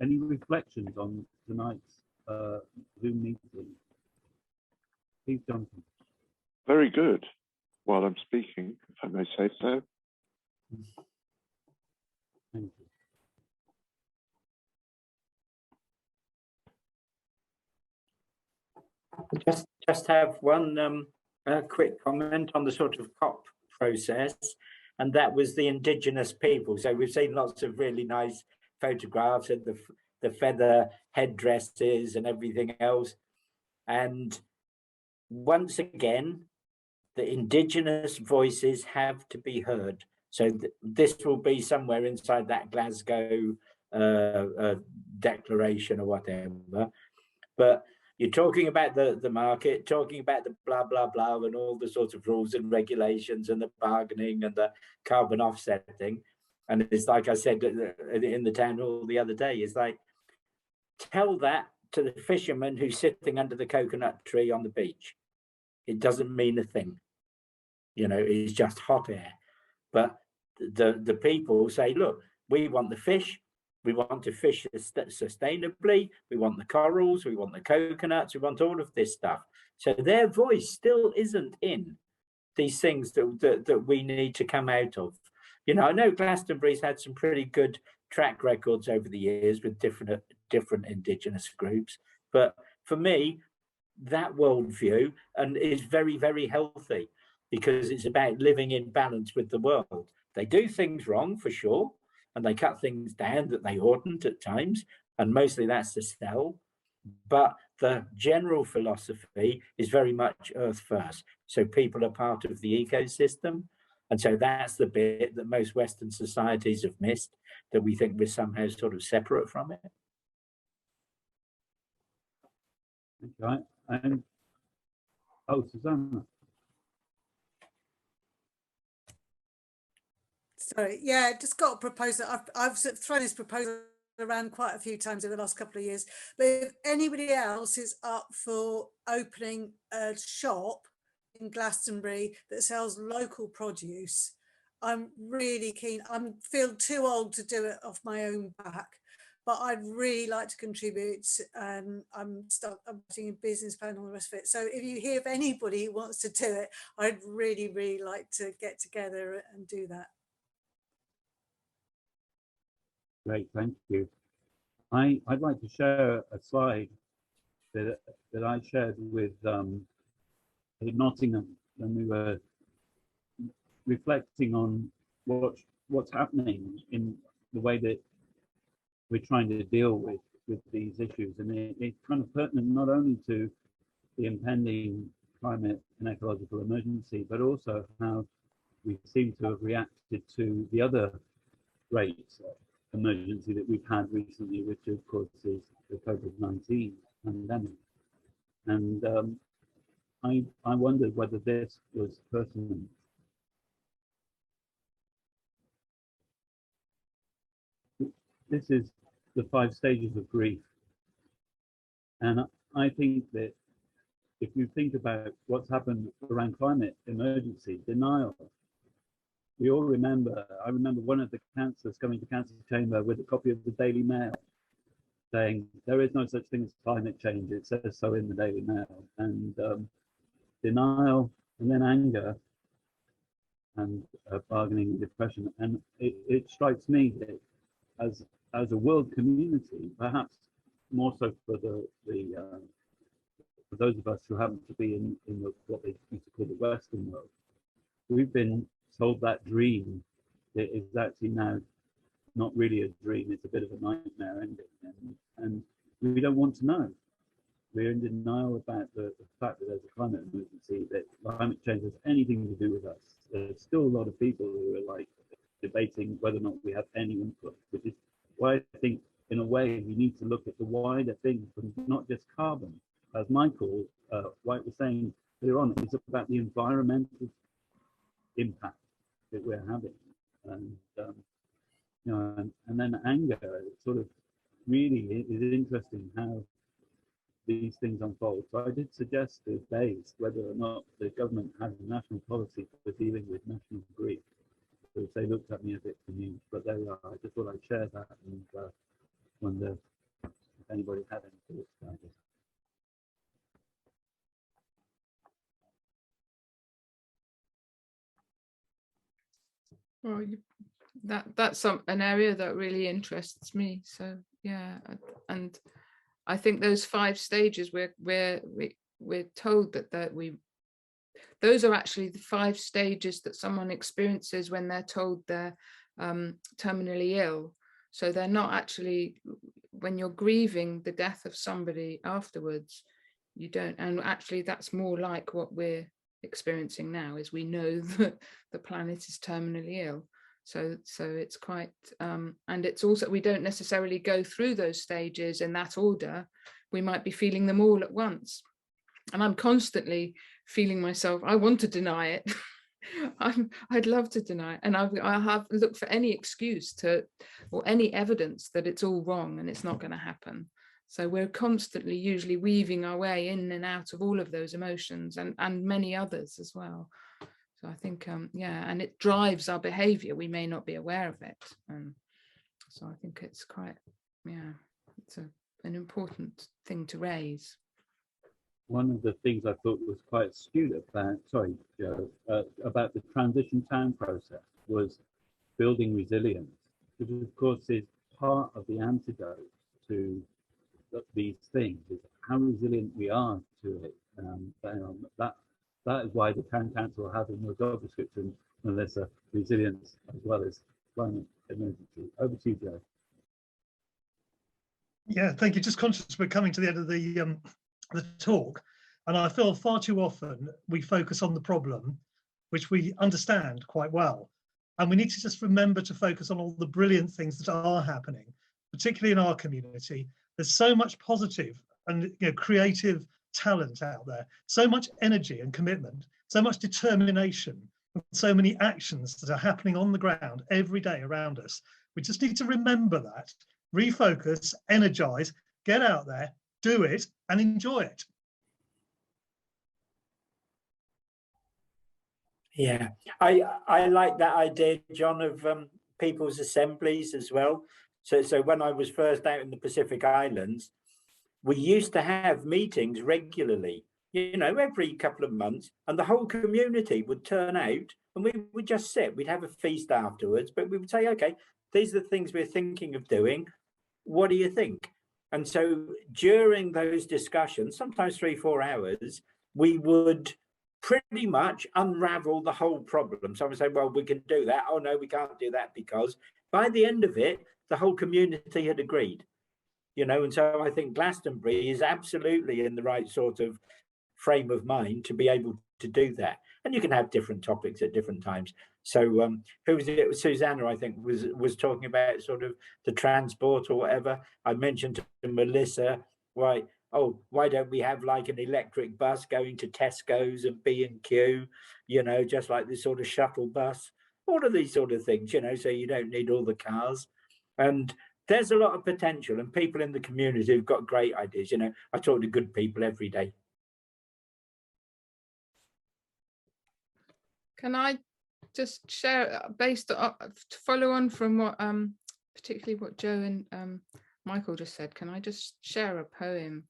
Any reflections on tonight's Zoom meeting? Please, Jonathan. Very good. While I'm speaking, if I may say so. Thank you. Just have one quick comment on the sort of COP process, and that was the indigenous people. So we've seen lots of really nice photographs of the feather headdresses and everything else. And once again, the indigenous voices have to be heard. So this will be somewhere inside that Glasgow declaration or whatever. But you're talking about the market, talking about the blah, blah, blah, and all the sorts of rules and regulations and the bargaining and the carbon offsetting. And it's like I said in the town hall the other day, it's like, tell that to the fisherman who's sitting under the coconut tree on the beach. It doesn't mean a thing. You know, it's just hot air. But the people say, look, we want the fish. We want to fish sustainably. We want the corals. We want the coconuts. We want all of this stuff. So their voice still isn't in these things that we need to come out of. You know, I know Glastonbury's had some pretty good track records over the years with different indigenous groups. But for me, that worldview is very, very healthy, because it's about living in balance with the world. They do things wrong for sure, and they cut things down that they oughtn't at times, and mostly that's to sell. But the general philosophy is very much earth first. So people are part of the ecosystem. And so that's the bit that most Western societies have missed, that we think we're somehow sort of separate from it. Okay. And Susanna. Sorry, yeah, just got a proposal. I've thrown this proposal around quite a few times over the last couple of years, but if anybody else is up for opening a shop in Glastonbury that sells local produce, I'm really keen. I feel too old to do it off my own back, but I'd really like to contribute. I'm writing a business plan and all the rest of it. So if you hear of anybody who wants to do it, I'd really, really like to get together and do that. Great, thank you. I'd like to share a slide that I shared with Nottingham when we were reflecting on what's happening in the way that we're trying to deal with these issues. And it's kind of pertinent not only to the impending climate and ecological emergency, but also how we seem to have reacted to the other great emergency that we've had recently, which of course is the COVID-19 pandemic. And I wondered whether this was pertinent. This is the 5 stages of grief. And I think that if you think about what's happened around climate emergency, denial, we all remember, I remember one of the councillors coming to council chamber with a copy of the Daily Mail saying, there is no such thing as climate change, it says so in the Daily Mail. And denial, and then anger, and bargaining and depression. And it strikes me that as a world community, perhaps more so for for those of us who happen to be in what they used to call the Western world, we've been told that dream that is actually now not really a dream, it's a bit of a nightmare ending, and we don't want to know. We're in denial about the fact that there's a climate emergency, that climate change has anything to do with us. There's still a lot of people who are like debating whether or not we have any input, which is why I think in a way we need to look at the wider thing from not just carbon. As Michael White was saying earlier on, it's about the environmental impact that we're having, and you know, and then anger. It's sort of really is interesting how these things unfold. So I did suggest to Dave whether or not the government has a national policy for dealing with national grief. So they looked at me a bit confused, but there we are. I just thought I'd share that and wonder if anybody had any thoughts about it. Well, that's an area that really interests me. So yeah, and I think those 5 stages we're told that those are actually the 5 stages that someone experiences when they're told they're terminally ill. So they're not actually, when you're grieving the death of somebody afterwards, you don't, and actually that's more like what we're experiencing now, is we know that the planet is terminally ill. So it's quite, and it's also, we don't necessarily go through those stages in that order. We might be feeling them all at once. And I'm constantly feeling myself, I want to deny it. I'd love to deny it. And I have looked for any excuse to, or any evidence that it's all wrong and it's not going to happen. So we're constantly usually weaving our way in and out of all of those emotions and many others as well. So I think, yeah, and it drives our behavior. We may not be aware of it. So I think it's quite, yeah, it's an important thing to raise. One of the things I thought was quite astute about, sorry, Joe, about the transition town process was building resilience, which of course is part of the antidote to these things, is how resilient we are to it. That is why the town council have in your job description, Melissa, resilience as well as climate emergency. Over to you, Joe. Yeah, thank you. Just conscious we're coming to the end of the talk, and I feel far too often we focus on the problem, which we understand quite well, and we need to just remember to focus on all the brilliant things that are happening, particularly in our community. There's so much positive and creative talent out there, so much energy and commitment, so much determination, so many actions that are happening on the ground every day around us. We just need to remember that, refocus, energize, get out there, do it and enjoy it. Yeah, I like that idea, John, of people's assemblies as well. So when I was first out in the Pacific Islands, we used to have meetings regularly, every couple of months, and the whole community would turn out and we would just sit. We'd have a feast afterwards, but we would say, okay, these are the things we're thinking of doing. What do you think? And so during those discussions, sometimes 3-4 hours, we would pretty much unravel the whole problem. Someone would say, well, we can do that. Oh, no, we can't do that, because by the end of it, the whole community had agreed. And so I think Glastonbury is absolutely in the right sort of frame of mind to be able to do that. And you can have different topics at different times. So who was it? Susanna, I think, was talking about sort of the transport or whatever. I mentioned to Melissa, why don't we have like an electric bus going to Tesco's and B&Q, just like this sort of shuttle bus, all of these sort of things, so you don't need all the cars. And there's a lot of potential, and people in the community have got great ideas. I talk to good people every day. Can I just share, based on, to follow on from what, particularly what Joe and Michael just said, can I just share a poem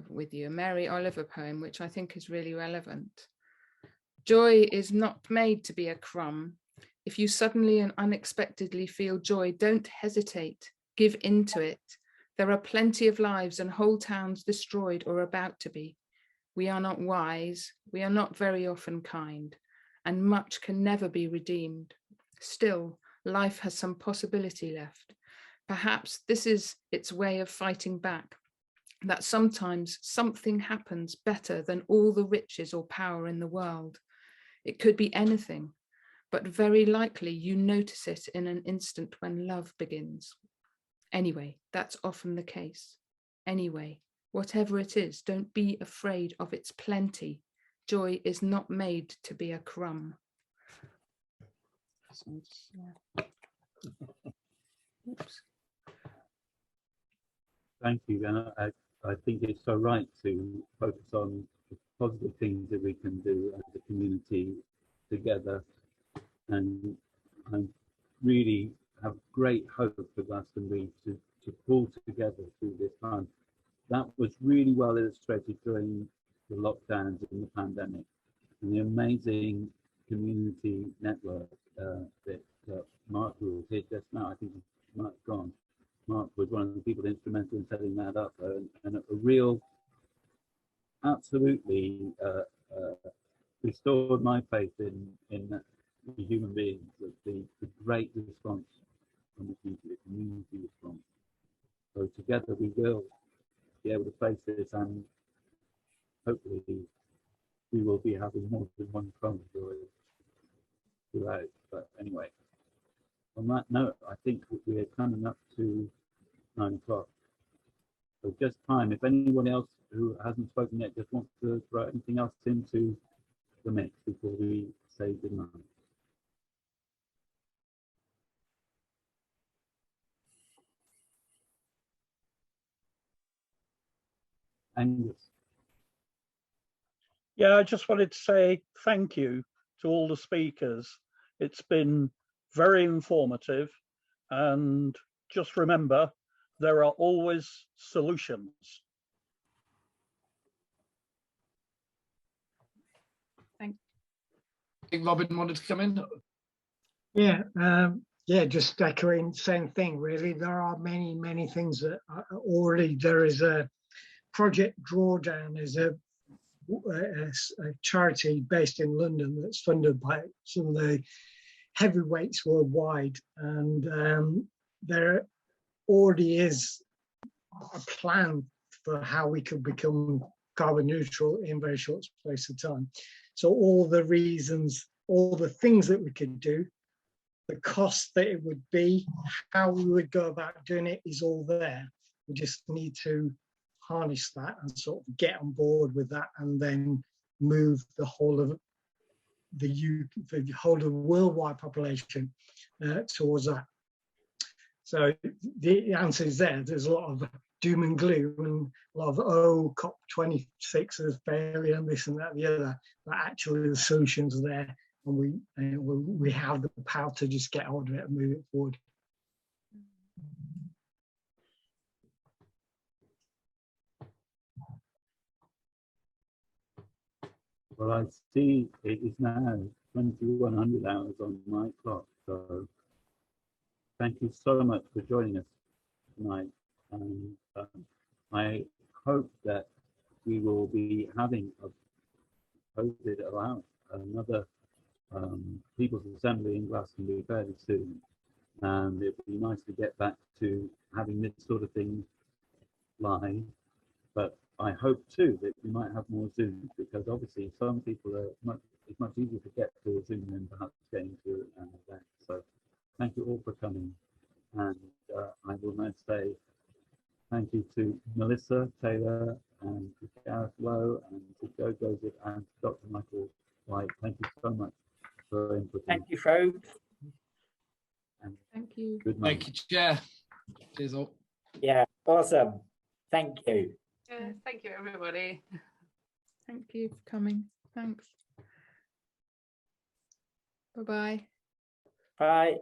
with you, a Mary Oliver poem, which I think is really relevant. Joy is not made to be a crumb. If you suddenly and unexpectedly feel joy, don't hesitate, give into it. There are plenty of lives and whole towns destroyed or about to be. We are not wise, we are not very often kind, and much can never be redeemed. Still, life has some possibility left. Perhaps this is its way of fighting back, that sometimes something happens better than all the riches or power in the world. It could be anything, but very likely you notice it in an instant when love begins. Anyway, that's often the case. Anyway, whatever it is, don't be afraid of its plenty. Joy is not made to be a crumb. Oops. Thank you. And I think it's so right to focus on the positive things that we can do as a community together. And I really have great hope for Glastonbury to pull together through this time. That was really well illustrated during the lockdowns and the pandemic, and the amazing community network that Mark was here just now. I think Mark's gone. Mark was one of the people instrumental in setting that up, and a real, absolutely restored my faith in the human beings, the great response from the community response. together we will be able to face this, and hopefully we will be having more than one phone throughout. But anyway, on that note, I think we're coming up to 9 o'clock. So just time, if anyone else who hasn't spoken yet just wants to throw anything else into the mix before we say goodnight. Angus. Yeah, I just wanted to say thank you to all the speakers. It's been very informative, and just remember, there are always solutions. Thanks. I think Robin wanted to come in. Yeah, just echoing the same thing, really. There are many things that are already, there is a Project Drawdown, is a charity based in London that's funded by some of the heavyweights worldwide, and there already is a plan for how we could become carbon neutral in a very short space of time. So all the reasons, all the things that we could do, the cost that it would be, how we would go about doing it is all there. We just need to harness that and sort of get on board with that, and then move the whole of the whole of the worldwide population towards that. So the answer is there. There's a lot of doom and gloom and a lot of COP26 is failing and this and that and the other, but actually the solutions are there, and we have the power to just get on with it and move it forward. Well, I see it is now 2100 hours on my clock, so thank you so much for joining us tonight, and I hope that we will be having a hosted allowance, another People's Assembly in Glastonbury fairly soon, and it would be nice to get back to having this sort of thing live. But I hope too that we might have more Zooms, because obviously some people it's much easier to get to a Zoom than perhaps getting to an event. So thank you all for coming, and I will now say thank you to Melissa Taylor and to Gareth Lowe and to Joe Joseph and to Dr. Michael White. Thank you so much for input. Thank you, folks. And Thank you. good night. Thank you, Chair. Cheers all. Yeah, awesome. Thank you. Yeah, thank you, everybody. Thank you for coming. Thanks. Bye-bye. Bye.